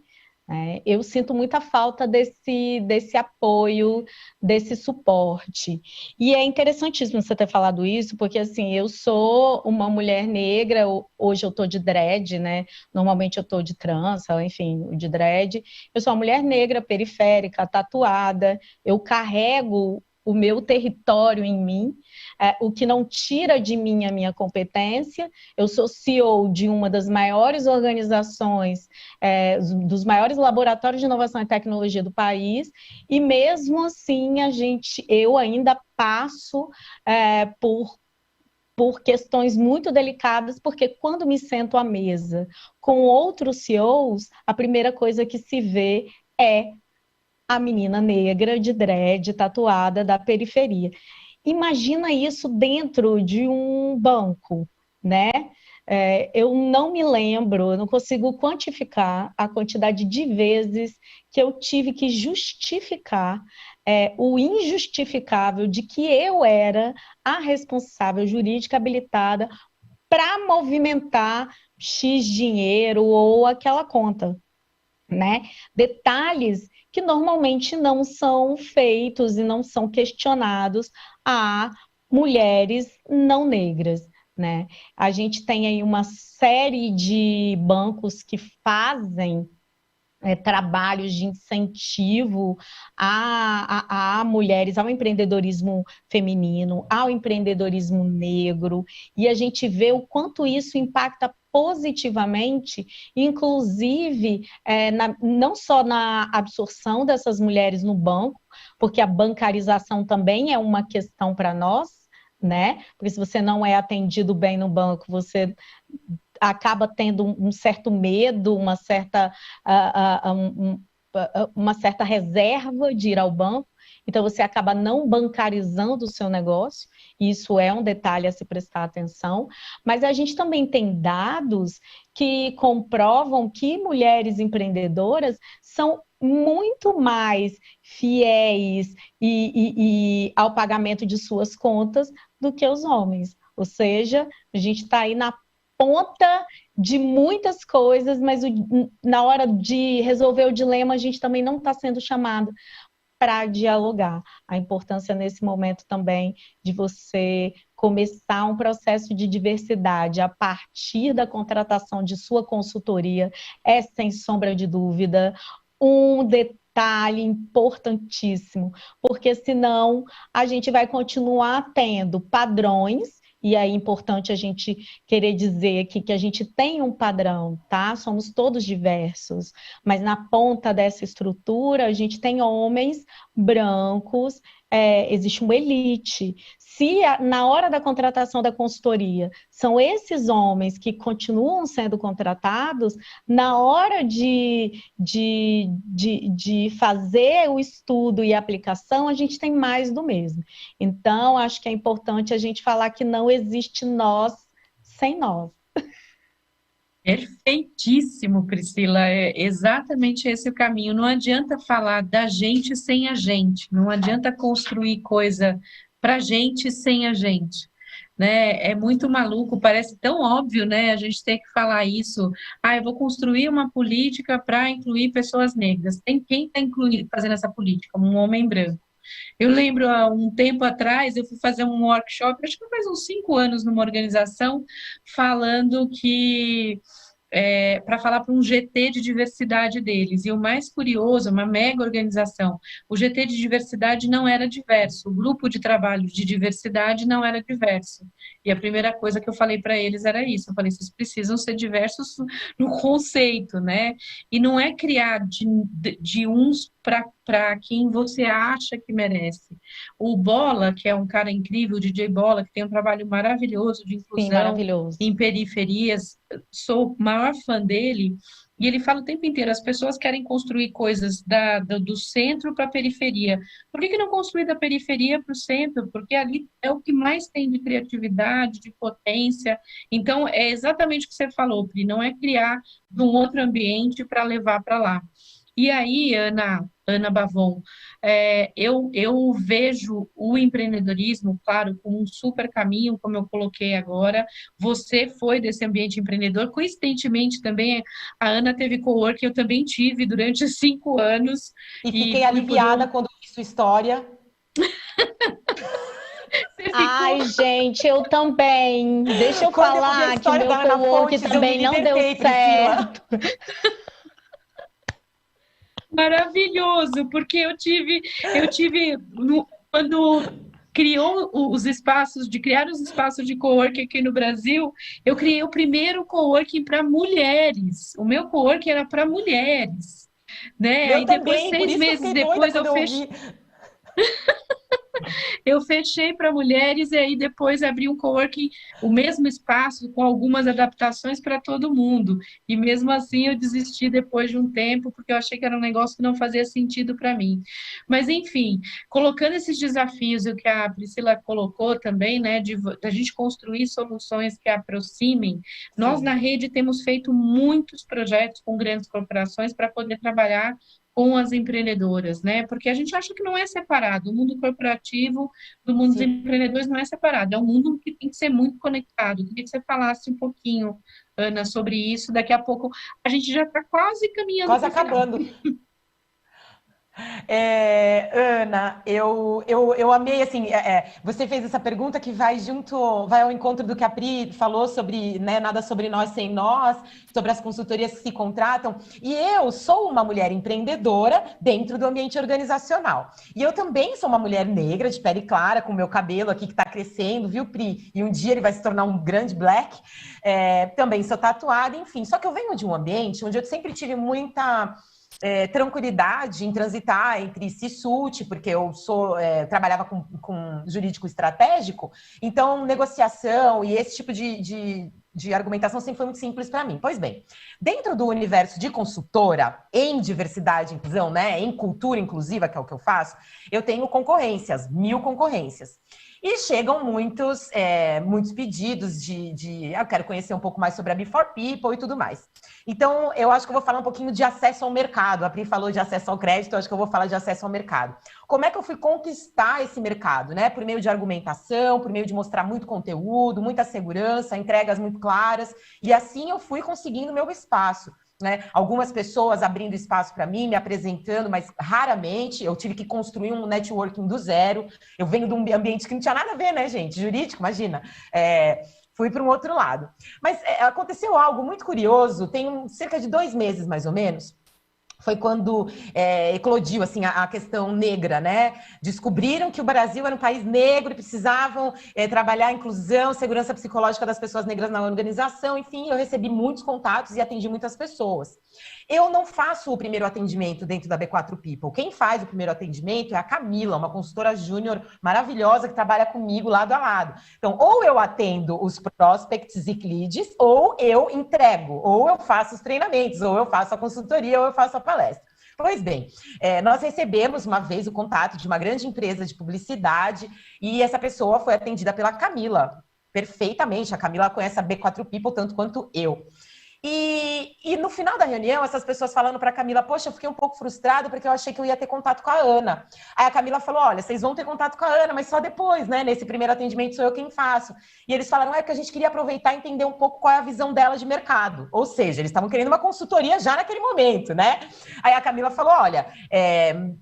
Eu sinto muita falta desse apoio, desse suporte. E é interessantíssimo você ter falado isso, porque assim, eu sou uma mulher negra, hoje eu estou de dread, né? Normalmente eu estou de trança, enfim, de dread. Eu sou uma mulher negra, periférica, tatuada, eu carrego o meu território em mim, o que não tira de mim a minha competência. Eu sou CEO de uma das maiores organizações, dos maiores laboratórios de inovação e tecnologia do país, e mesmo assim eu ainda passo por questões muito delicadas, porque quando me sento à mesa com outros CEOs, a primeira coisa que se vê é a menina negra de dread, tatuada da periferia. Imagina isso dentro de um banco, né? Eu não me lembro, eu não consigo quantificar a quantidade de vezes que eu tive que justificar o injustificável de que eu era a responsável jurídica habilitada para movimentar X dinheiro ou aquela conta, né? Detalhes que normalmente não são feitos e não são questionados a mulheres não negras, né? A gente tem aí uma série de bancos que fazem trabalhos de incentivo a mulheres, ao empreendedorismo feminino, ao empreendedorismo negro, e a gente vê o quanto isso impacta positivamente, inclusive não só na absorção dessas mulheres no banco, porque a bancarização também é uma questão para nós, né? Porque se você não é atendido bem no banco, você acaba tendo um certo medo, uma certa reserva de ir ao banco, então você acaba não bancarizando o seu negócio, e isso é um detalhe a se prestar atenção, mas a gente também tem dados que comprovam que mulheres empreendedoras são muito mais fiéis ao pagamento de suas contas do que os homens, ou seja, a gente está aí na ponta de muitas coisas, mas na hora de resolver o dilema, a gente também não está sendo chamado para dialogar. A importância nesse momento também de você começar um processo de diversidade a partir da contratação de sua consultoria é, sem sombra de dúvida, um detalhe importantíssimo, porque senão a gente vai continuar tendo padrões. E aí é importante a gente querer dizer aqui que a gente tem um padrão, tá? Somos todos diversos, mas na ponta dessa estrutura a gente tem homens brancos, existe uma elite. Se na hora da contratação da consultoria são esses homens que continuam sendo contratados, na hora de fazer o estudo e a aplicação, a gente tem mais do mesmo. Então, acho que é importante a gente falar que não existe nós sem nós. Perfeitíssimo, Priscila. É exatamente esse o caminho. Não adianta falar da gente sem a gente. Não adianta construir coisa para a gente sem a gente. Né? É muito maluco, parece tão óbvio, né? A gente tem que falar isso. Eu vou construir uma política para incluir pessoas negras. Tem quem está fazendo essa política? Um homem branco. Eu lembro, há um tempo atrás, eu fui fazer um workshop, acho que faz uns 5 anos, numa organização, falando que para falar para um GT de diversidade deles. E o mais curioso, uma mega organização, o GT de diversidade não era diverso, o grupo de trabalho de diversidade não era diverso. E a primeira coisa que eu falei para eles era isso, eu falei, vocês precisam ser diversos no conceito, né? E não é criar de uns para quem você acha que merece. O Bola, que é um cara incrível, o DJ Bola, que tem um trabalho maravilhoso de inclusão em periferias, sou o maior fã dele, e ele fala o tempo inteiro, as pessoas querem construir coisas do centro para a periferia. Por que não construir da periferia para o centro? Porque ali é o que mais tem de criatividade, de potência. Então, é exatamente o que você falou, Pri, não é criar um outro ambiente para levar para lá. E aí, Ana Bavon, eu vejo o empreendedorismo, claro, como um super caminho, como eu coloquei agora. Você foi desse ambiente empreendedor. Coincidentemente, também, a Ana teve coworking, eu também tive durante 5 anos. E fiquei aliviada quando vi sua história. Ai, gente, eu também. Deixa eu falar que o meu coworking também não deu certo. Maravilhoso, porque eu tive quando criou os espaços criar os espaços de coworking aqui no Brasil, eu criei o primeiro coworking para mulheres. O meu coworking era para mulheres, né? Eu Aí também, depois, 6 meses depois, eu fechei. Eu fechei para mulheres e aí depois abri um coworking, o mesmo espaço, com algumas adaptações para todo mundo. E mesmo assim eu desisti depois de um tempo, porque eu achei que era um negócio que não fazia sentido para mim. Mas, enfim, colocando esses desafios, e o que a Priscila colocou também, né, da gente construir soluções que aproximem, nós Sim. na rede temos feito muitos projetos com grandes corporações para poder trabalhar com as empreendedoras, né? Porque a gente acha que não é separado. O mundo corporativo do mundo dos Sim. empreendedores não é separado. É um mundo que tem que ser muito conectado. Queria que você falasse um pouquinho, Ana, sobre isso. Daqui a pouco a gente já está quase caminhando Quase para o final. acabando. Ana, eu amei, assim, você fez essa pergunta que vai ao encontro do que a Pri falou sobre, né, nada sobre nós sem nós, sobre as consultorias que se contratam, e eu sou uma mulher empreendedora dentro do ambiente organizacional, e eu também sou uma mulher negra, de pele clara, com meu cabelo aqui que está crescendo, viu, Pri? E um dia ele vai se tornar um grande black, também sou tatuada, enfim, só que eu venho de um ambiente onde eu sempre tive muita tranquilidade em transitar entre CISUT, porque eu trabalhava com jurídico estratégico, então negociação e esse tipo de argumentação sempre foi muito simples para mim. Pois bem, dentro do universo de consultora, em diversidade e inclusão, né, em cultura inclusiva, que é o que eu faço, eu tenho concorrências, 1000 concorrências. E chegam muitos pedidos eu quero conhecer um pouco mais sobre a Before People e tudo mais. Então, eu acho que eu vou falar um pouquinho de acesso ao mercado. A Pri falou de acesso ao crédito, eu acho que eu vou falar de acesso ao mercado. Como é que eu fui conquistar esse mercado, né? Por meio de argumentação, por meio de mostrar muito conteúdo, muita segurança, entregas muito claras. E assim eu fui conseguindo meu espaço. Né? Algumas pessoas abrindo espaço para mim, me apresentando, mas raramente. Eu tive que construir um networking do zero. Eu venho de um ambiente que não tinha nada a ver, né, gente? Jurídico, imagina. Fui para um outro lado. Mas aconteceu algo muito curioso, tem cerca de 2 meses, mais ou menos. Foi quando eclodiu assim, a questão negra, né? Descobriram que o Brasil era um país negro e precisavam trabalhar a inclusão, segurança psicológica das pessoas negras na organização. Enfim, eu recebi muitos contatos e atendi muitas pessoas. Eu não faço o primeiro atendimento dentro da B4 People. Quem faz o primeiro atendimento é a Camila, uma consultora júnior maravilhosa que trabalha comigo lado a lado. Então, ou eu atendo os prospects e leads, ou eu entrego, ou eu faço os treinamentos, ou eu faço a consultoria, ou eu faço a palestra. Pois bem, nós recebemos uma vez o contato de uma grande empresa de publicidade e essa pessoa foi atendida pela Camila, perfeitamente. A Camila conhece a B4 People tanto quanto eu. E no final da reunião, essas pessoas falando para a Camila, poxa, eu fiquei um pouco frustrada porque eu achei que eu ia ter contato com a Ana. Aí a Camila falou, olha, vocês vão ter contato com a Ana, mas só depois, né? Nesse primeiro atendimento sou eu quem faço. E eles falaram, que a gente queria aproveitar e entender um pouco qual é a visão dela de mercado. Ou seja, eles estavam querendo uma consultoria já naquele momento, né? Aí a Camila falou, olha,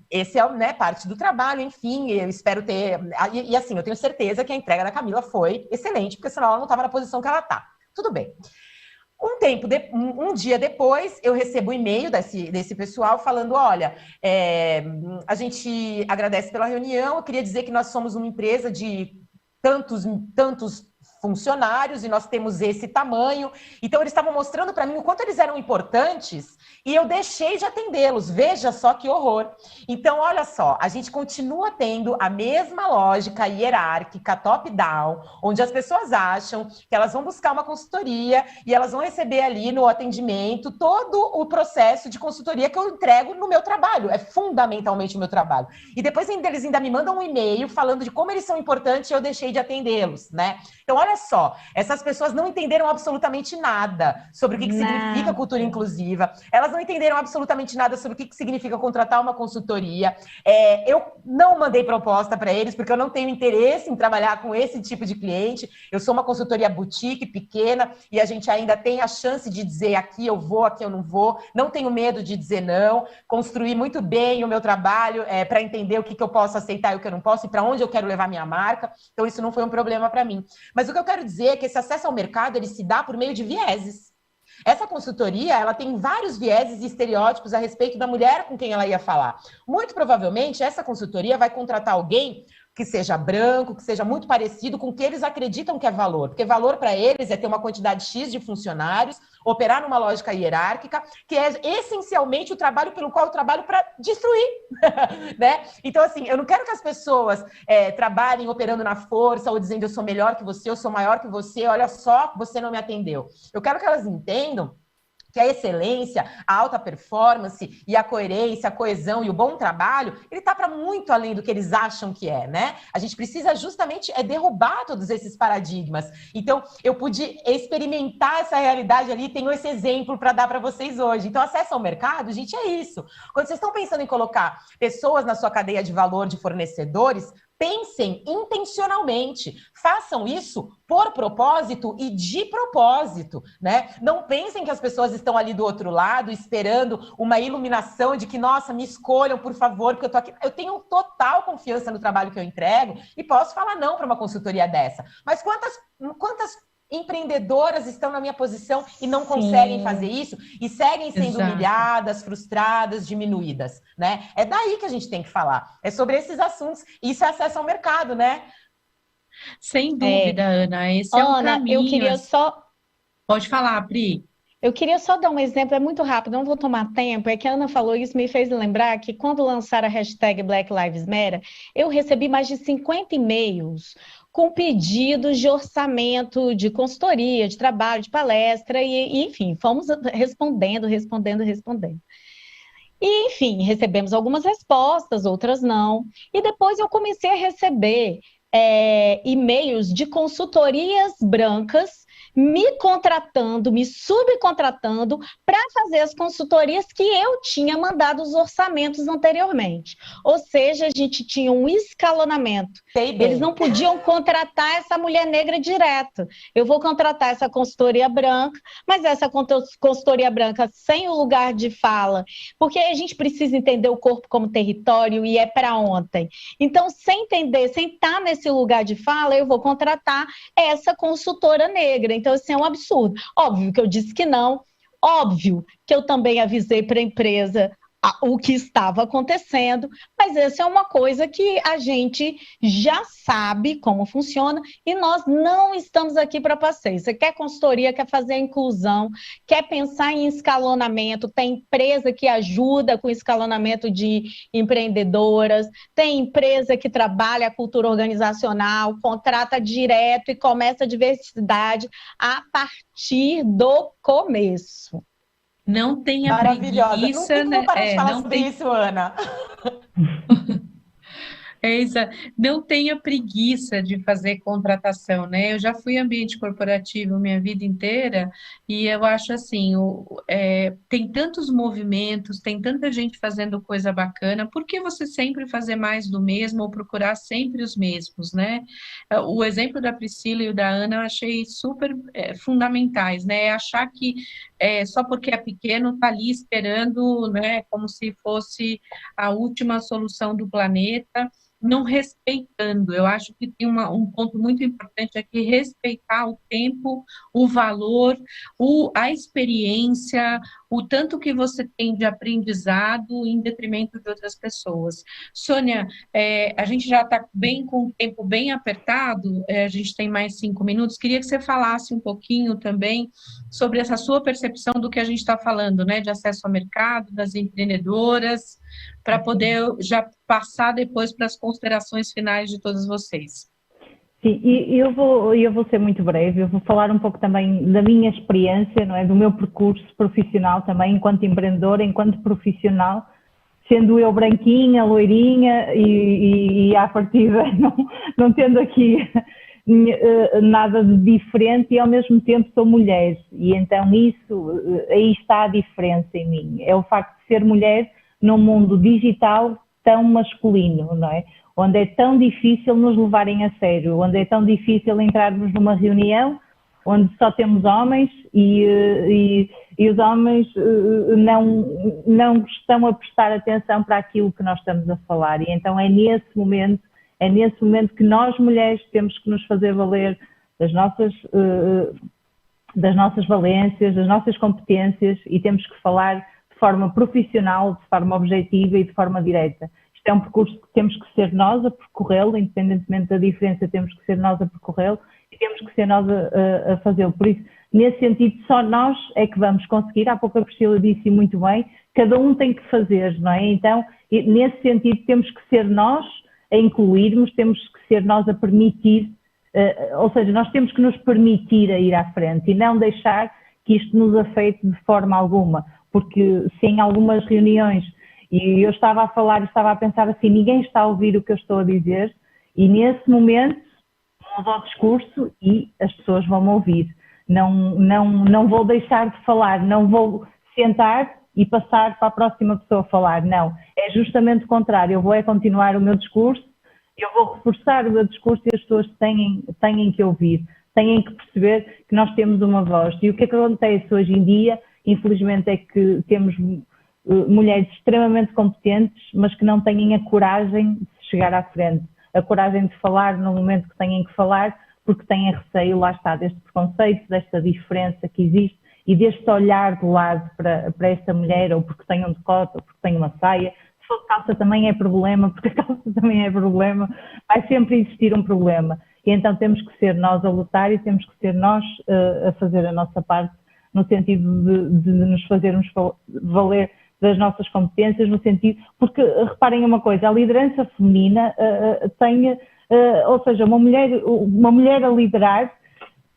esse é, né, parte do trabalho, enfim, eu espero ter... E assim, eu tenho certeza que a entrega da Camila foi excelente, porque senão ela não estava na posição que ela está. Tudo bem. Um dia depois, eu recebo um e-mail desse pessoal falando, olha, a gente agradece pela reunião, eu queria dizer que nós somos uma empresa de tantos funcionários e nós temos esse tamanho. Então, eles estavam mostrando para mim o quanto eles eram importantes e eu deixei de atendê-los. Veja só que horror. Então, olha só, a gente continua tendo a mesma lógica hierárquica, top-down, onde as pessoas acham que elas vão buscar uma consultoria e elas vão receber ali no atendimento todo o processo de consultoria que eu entrego no meu trabalho. É fundamentalmente o meu trabalho. E depois eles ainda me mandam um e-mail falando de como eles são importantes e eu deixei de atendê-los, né? Então, olha só, essas pessoas não entenderam absolutamente nada sobre o que significa cultura inclusiva, elas não entenderam absolutamente nada sobre o que significa contratar uma consultoria. Eu não mandei proposta para eles, porque eu não tenho interesse em trabalhar com esse tipo de cliente. Eu sou uma consultoria boutique, pequena, e a gente ainda tem a chance de dizer aqui eu vou, aqui eu não vou. Não tenho medo de dizer não, construir muito bem o meu trabalho para entender o que eu posso aceitar e o que eu não posso, e para onde eu quero levar minha marca. Então, isso não foi um problema para mim. Mas o que eu quero dizer é que esse acesso ao mercado, ele se dá por meio de vieses. Essa consultoria, ela tem vários vieses e estereótipos a respeito da mulher com quem ela ia falar. Muito provavelmente, essa consultoria vai contratar alguém que seja branco, que seja muito parecido com o que eles acreditam que é valor. Porque valor para eles é ter uma quantidade X de funcionários, operar numa lógica hierárquica, que é essencialmente o trabalho pelo qual eu trabalho para destruir, né? Então, assim, eu não quero que as pessoas trabalhem operando na força ou dizendo eu sou melhor que você, eu sou maior que você, olha só, você não me atendeu. Eu quero que elas entendam que a excelência, a alta performance e a coerência, a coesão e o bom trabalho, ele está para muito além do que eles acham que é, né? A gente precisa justamente derrubar todos esses paradigmas. Então, eu pude experimentar essa realidade ali, tenho esse exemplo para dar para vocês hoje. Então, acesso ao mercado, gente, é isso. Quando vocês estão pensando em colocar pessoas na sua cadeia de valor de fornecedores, pensem intencionalmente, façam isso por propósito e de propósito, né? Não pensem que as pessoas estão ali do outro lado esperando uma iluminação de que, nossa, me escolham, por favor, porque eu tô aqui. Eu tenho total confiança no trabalho que eu entrego e posso falar não para uma consultoria dessa. Mas quantas empreendedoras estão na minha posição e não conseguem fazer isso e seguem sendo humilhadas, frustradas, diminuídas, né? É daí que a gente tem que falar. É sobre esses assuntos. Isso é acesso ao mercado, né? Sem dúvida, Ana. Esse é um caminho. Eu queria só... Pode falar, Pri. Eu queria só dar um exemplo, é muito rápido, não vou tomar tempo. É que a Ana falou isso, me fez lembrar que quando lançaram a hashtag Black Lives Matter, eu recebi mais de 50 e-mails com pedidos de orçamento, de consultoria, de trabalho, de palestra, e enfim, fomos respondendo. E, enfim, recebemos algumas respostas, outras não. E depois eu comecei a receber e-mails de consultorias brancas me contratando, me subcontratando para fazer as consultorias que eu tinha mandado os orçamentos anteriormente. Ou seja, a gente tinha um escalonamento. Eles não podiam contratar essa mulher negra direto. Eu vou contratar essa consultoria branca, mas essa consultoria branca sem o lugar de fala, porque a gente precisa entender o corpo como território e é para ontem. Então, sem entender, sem estar nesse lugar de fala, eu vou contratar essa consultora negra. Então, assim, é um absurdo. Óbvio que eu disse que não, óbvio que eu também avisei para a empresa o que estava acontecendo, mas essa é uma coisa que a gente já sabe como funciona e nós não estamos aqui para passeio. Você quer consultoria, quer fazer a inclusão, quer pensar em escalonamento, tem empresa que ajuda com escalonamento de empreendedoras, tem empresa que trabalha a cultura organizacional, contrata direto e começa a diversidade a partir do começo. Não tenha preguiça, não tem como parar de falar sobre isso, Ana. Não tenha preguiça de fazer contratação, né? Eu já fui ambiente corporativo minha vida inteira e eu acho assim, tem tantos movimentos, tem tanta gente fazendo coisa bacana, por que você sempre fazer mais do mesmo ou procurar sempre os mesmos, né? O exemplo da Priscila e o da Ana eu achei super fundamentais, né? Achar que só porque é pequeno está ali esperando, né? Como se fosse a última solução do planeta, não respeitando. Eu acho que tem um ponto muito importante aqui, respeitar o tempo, o valor, a experiência, o tanto que você tem de aprendizado em detrimento de outras pessoas. Sônia, a gente já está com o tempo bem apertado, a gente tem mais 5 minutos, queria que você falasse um pouquinho também sobre essa sua percepção do que a gente está falando, né, de acesso ao mercado, das empreendedoras, para poder já passar depois para as considerações finais de todos vocês. Sim, e eu vou ser muito breve, eu vou falar um pouco também da minha experiência, não é? Do meu percurso profissional também, enquanto empreendedora, enquanto profissional, sendo eu branquinha, loirinha e à partida não tendo aqui nada de diferente e ao mesmo tempo sou mulher. E então isso, aí está a diferença em mim, é o facto de ser mulher num mundo digital tão masculino, não é? Onde é tão difícil nos levarem a sério, onde é tão difícil entrarmos numa reunião onde só temos homens e os homens não estão a prestar atenção para aquilo que nós estamos a falar. E então é nesse momento que nós mulheres temos que nos fazer valer das nossas valências, das nossas competências e temos que falar de forma profissional, de forma objetiva e de forma direta. é um percurso que temos que ser nós a percorrê-lo, independentemente da diferença, temos que ser nós a percorrê-lo e temos que ser nós a fazê-lo. Por isso, nesse sentido, só nós é que vamos conseguir. Há pouco a Priscila disse muito bem, cada um tem que fazer, não é? Então, nesse sentido, temos que ser nós a incluirmos, temos que ser nós a permitir, ou seja, nós temos que nos permitir a ir à frente e não deixar que isto nos afete de forma alguma, porque se em algumas reuniões, e eu estava a falar e estava a pensar assim, ninguém está a ouvir o que eu estou a dizer, e nesse momento mudo o discurso e as pessoas vão me ouvir. Não vou deixar de falar, não vou sentar e passar para a próxima pessoa falar, não. É justamente o contrário, eu vou continuar o meu discurso, eu vou reforçar o meu discurso e as pessoas têm que ouvir, têm que perceber que nós temos uma voz. E o que acontece hoje em dia, infelizmente, é que temos mulheres extremamente competentes, mas que não têm a coragem de chegar à frente, a coragem de falar no momento que têm que falar, porque têm receio, lá está, deste preconceito, desta diferença que existe e deste olhar de lado para esta mulher, ou porque tem um decote, ou porque tem uma saia. Se for de calça também é problema, porque a calça também é problema, vai sempre existir um problema. E então temos que ser nós a lutar e temos que ser nós a fazer a nossa parte, no sentido de nos fazermos valer das nossas competências, no sentido, porque reparem uma coisa, a liderança feminina tem, ou seja, uma mulher a liderar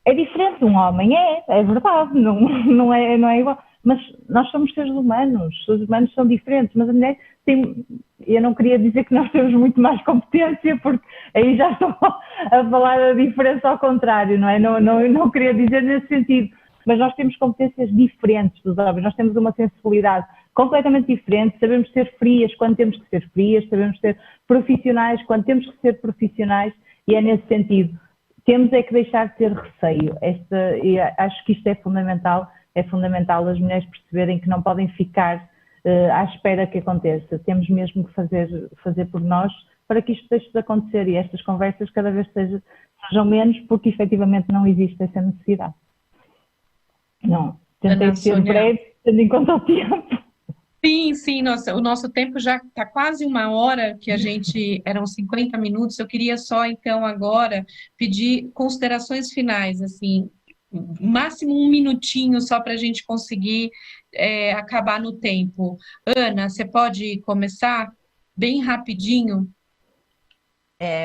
é diferente de um homem, é verdade, não é igual, mas nós somos seres humanos, os humanos são diferentes, mas a mulher tem, eu não queria dizer que nós temos muito mais competência, porque aí já estou a falar a diferença ao contrário, não é? Não queria dizer nesse sentido, mas nós temos competências diferentes dos homens, nós temos uma sensibilidade completamente diferente, sabemos ser frias quando temos que ser frias, sabemos ser profissionais quando temos que ser profissionais, e é nesse sentido. Temos é que deixar de ter receio. E acho que isto é fundamental as mulheres perceberem que não podem ficar à espera que aconteça. Temos mesmo que fazer por nós para que isto deixe de acontecer e estas conversas cada vez sejam menos, porque efetivamente não existe essa necessidade. Não, tentei ser breve, tendo em conta o tempo. Sim, nossa, o nosso tempo já está quase 1 hora, que eram 50 minutos. Eu queria só, então, agora pedir considerações finais, assim, máximo 1 minutinho só para a gente conseguir acabar no tempo. Ana, você pode começar bem rapidinho?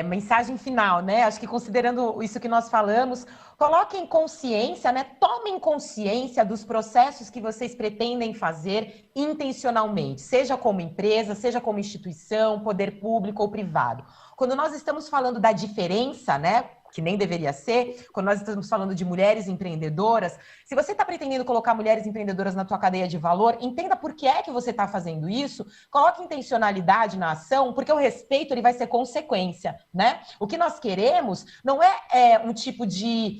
Mensagem final, né? Acho que considerando isso que nós falamos, coloquem consciência, né? Tomem consciência dos processos que vocês pretendem fazer intencionalmente, seja como empresa, seja como instituição, poder público ou privado. Quando nós estamos falando da diferença, né? Que nem deveria ser, quando nós estamos falando de mulheres empreendedoras, se você está pretendendo colocar mulheres empreendedoras na tua cadeia de valor, entenda por que é que você está fazendo isso, coloque intencionalidade na ação, porque o respeito ele vai ser consequência, né? O que nós queremos não é um tipo de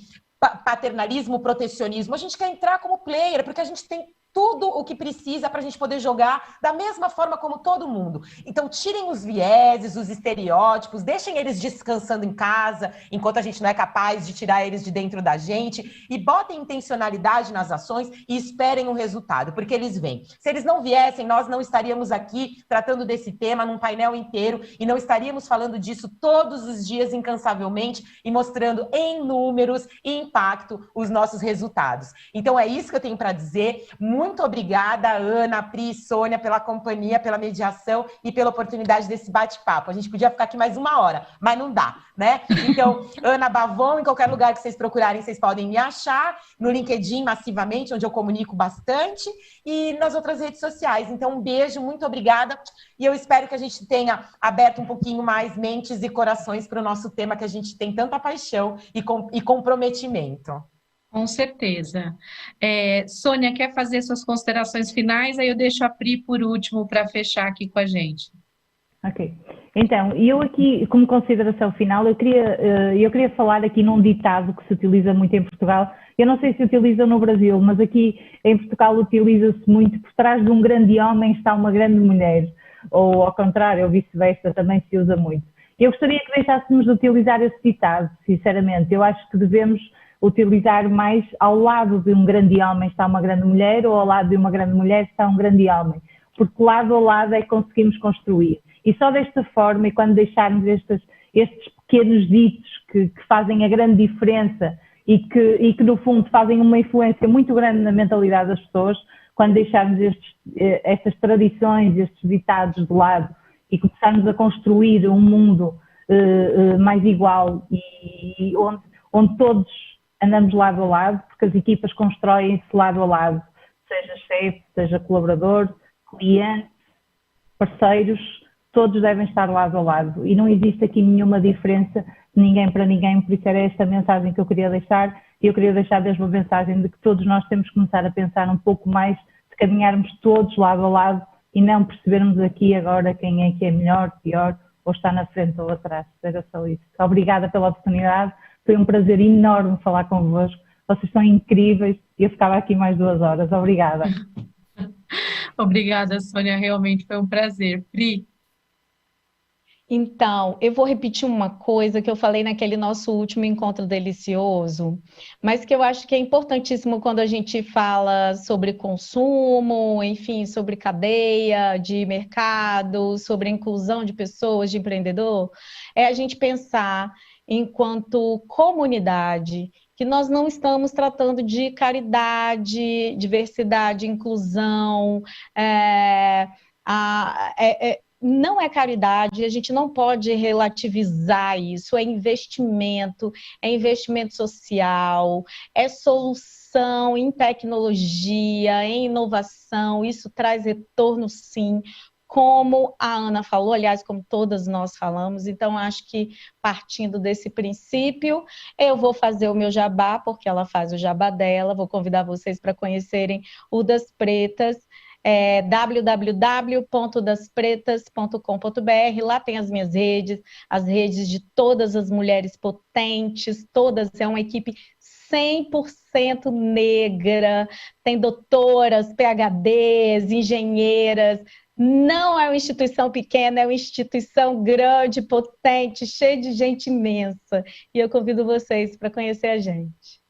paternalismo, protecionismo, a gente quer entrar como player, porque a gente tem tudo o que precisa para a gente poder jogar da mesma forma como todo mundo. Então, tirem os vieses, os estereótipos, deixem eles descansando em casa, enquanto a gente não é capaz de tirar eles de dentro da gente, e botem intencionalidade nas ações e esperem o resultado, porque eles vêm. Se eles não viessem, nós não estaríamos aqui tratando desse tema num painel inteiro e não estaríamos falando disso todos os dias incansavelmente e mostrando em números e impacto os nossos resultados. Então, é isso que eu tenho para dizer. Muito obrigada, Ana, Pri, Sônia, pela companhia, pela mediação e pela oportunidade desse bate-papo. A gente podia ficar aqui mais 1 hora, mas não dá, né? Então, Ana Bavon, em qualquer lugar que vocês procurarem, vocês podem me achar, no LinkedIn massivamente, onde eu comunico bastante, e nas outras redes sociais. Então, um beijo, muito obrigada, e eu espero que a gente tenha aberto um pouquinho mais mentes e corações para o nosso tema, que a gente tem tanta paixão e comprometimento. Com certeza. Sônia, quer fazer suas considerações finais? Aí eu deixo a Pri por último para fechar aqui com a gente. Ok. Então, eu aqui, como consideração final, eu queria falar aqui num ditado que se utiliza muito em Portugal. Eu não sei se utiliza no Brasil, mas aqui em Portugal utiliza-se muito: por trás de um grande homem está uma grande mulher. Ou ao contrário, ou vice-versa, também se usa muito. Eu gostaria que deixássemos de utilizar esse ditado, sinceramente. Eu acho que devemos utilizar mais: ao lado de um grande homem está uma grande mulher, ou ao lado de uma grande mulher está um grande homem, porque lado a lado é que conseguimos construir. E só desta forma, e quando deixarmos estes pequenos ditos que fazem a grande diferença e que no fundo fazem uma influência muito grande na mentalidade das pessoas, quando deixarmos estas tradições, estes ditados de lado e começarmos a construir um mundo mais igual e onde todos andamos lado a lado, porque as equipas constroem-se lado a lado, seja chefe, seja colaborador, cliente, parceiros, todos devem estar lado a lado e não existe aqui nenhuma diferença, ninguém para ninguém, por isso era esta mensagem que eu queria deixar, e eu queria deixar mesmo a mensagem de que todos nós temos que começar a pensar um pouco mais, de caminharmos todos lado a lado e não percebermos aqui agora quem é que é melhor, pior, ou está na frente ou atrás, seja só isso. Obrigada pela oportunidade, foi um prazer enorme falar convosco, vocês são incríveis e eu ficava aqui mais 2 horas, obrigada. Obrigada, Sônia, realmente foi um prazer. Pri? Então, eu vou repetir uma coisa que eu falei naquele nosso último encontro delicioso, mas que eu acho que é importantíssimo quando a gente fala sobre consumo, enfim, sobre cadeia de mercado, sobre inclusão de pessoas, de empreendedor, é a gente pensar enquanto comunidade que nós não estamos tratando de caridade, diversidade, inclusão, não é caridade, a gente não pode relativizar isso, é investimento social, é solução em tecnologia, em inovação, isso traz retorno sim, como a Ana falou, aliás, como todas nós falamos, então acho que partindo desse princípio, eu vou fazer o meu jabá, porque ela faz o jabá dela, vou convidar vocês para conhecerem o Das Pretas, www.daspretas.com.br, lá tem as minhas redes, as redes de todas as mulheres potentes, todas, é uma equipe 100% negra, tem doutoras, PhDs, engenheiras, não é uma instituição pequena, é uma instituição grande, potente, cheia de gente imensa, e eu convido vocês para conhecer a gente.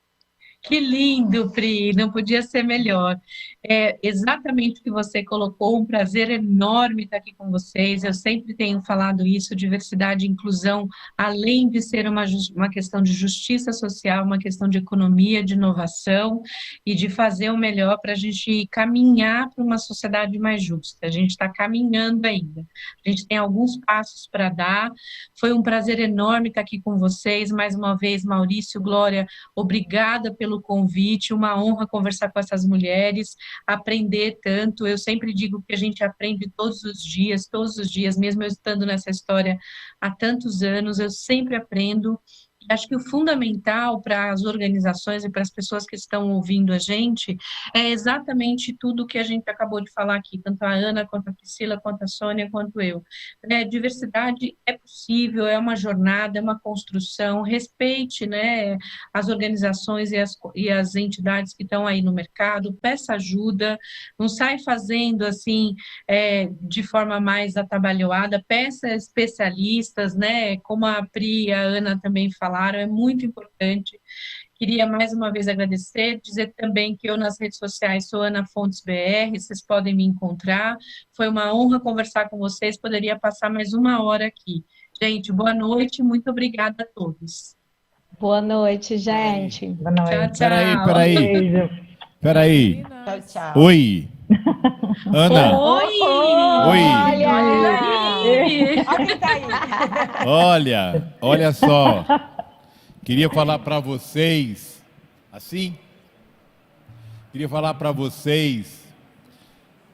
Que lindo, Pri, não podia ser melhor. É exatamente o que você colocou, um prazer enorme estar aqui com vocês. Eu sempre tenho falado isso, diversidade e inclusão, além de ser uma questão de justiça social, uma questão de economia, de inovação e de fazer o melhor para a gente caminhar para uma sociedade mais justa. A gente está caminhando ainda. A gente tem alguns passos para dar. Foi um prazer enorme estar aqui com vocês. Mais uma vez, Maurício, Glória, obrigada pelo convite, uma honra conversar com essas mulheres, aprender tanto. Eu sempre digo que a gente aprende todos os dias, mesmo eu estando nessa história há tantos anos, eu sempre aprendo. Acho que o fundamental para as organizações e para as pessoas que estão ouvindo a gente é exatamente tudo que a gente acabou de falar aqui, tanto a Ana, quanto a Priscila, quanto a Sônia, quanto eu. Diversidade é possível, é uma jornada, é uma construção, respeite, né, as organizações e as entidades que estão aí no mercado, peça ajuda, não sai fazendo assim de forma mais atabalhoada, peça especialistas, né, como a Pri e a Ana também falaram, é muito importante. Queria mais uma vez agradecer, dizer também que eu nas redes sociais sou Ana Fontes BR, vocês podem me encontrar. Foi uma honra conversar com vocês, poderia passar mais 1 hora aqui. Gente, boa noite, muito obrigada a todos. Boa noite, gente. Boa noite. Tchau, tchau. Peraí. Tchau, tchau. Oi. Ana. Oi. Olha Olha quem tá aí. Olha só. Queria falar para vocês, queria falar para vocês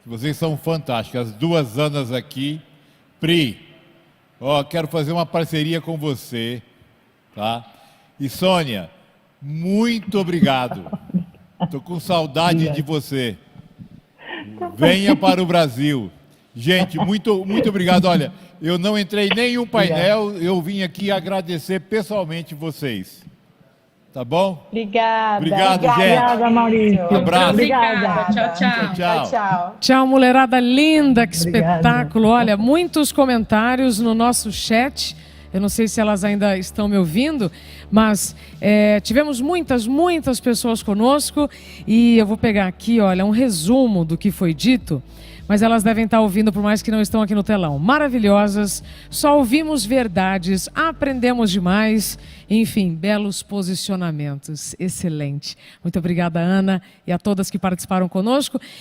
que vocês são fantásticas, as 2 Anas aqui. Pri, quero fazer uma parceria com você, tá? E Sônia, muito obrigado. Estou com saudade de você. Venha para o Brasil. Gente, muito obrigado. Olha, eu não entrei em nenhum painel, eu vim aqui agradecer pessoalmente vocês. Tá bom? Obrigada. Obrigado, gente. Obrigada, Maurício. Abraço. Obrigada. Tchau. Tchau, mulherada linda, que Obrigada. espetáculo. Olha, muitos comentários no nosso chat. Eu não sei se elas ainda estão me ouvindo, mas tivemos muitas pessoas conosco e eu vou pegar aqui, olha, um resumo do que foi dito, mas elas devem estar ouvindo, por mais que não estão aqui no telão. Maravilhosas, só ouvimos verdades, aprendemos demais, enfim, belos posicionamentos. Excelente. Muito obrigada, Ana, e a todas que participaram conosco.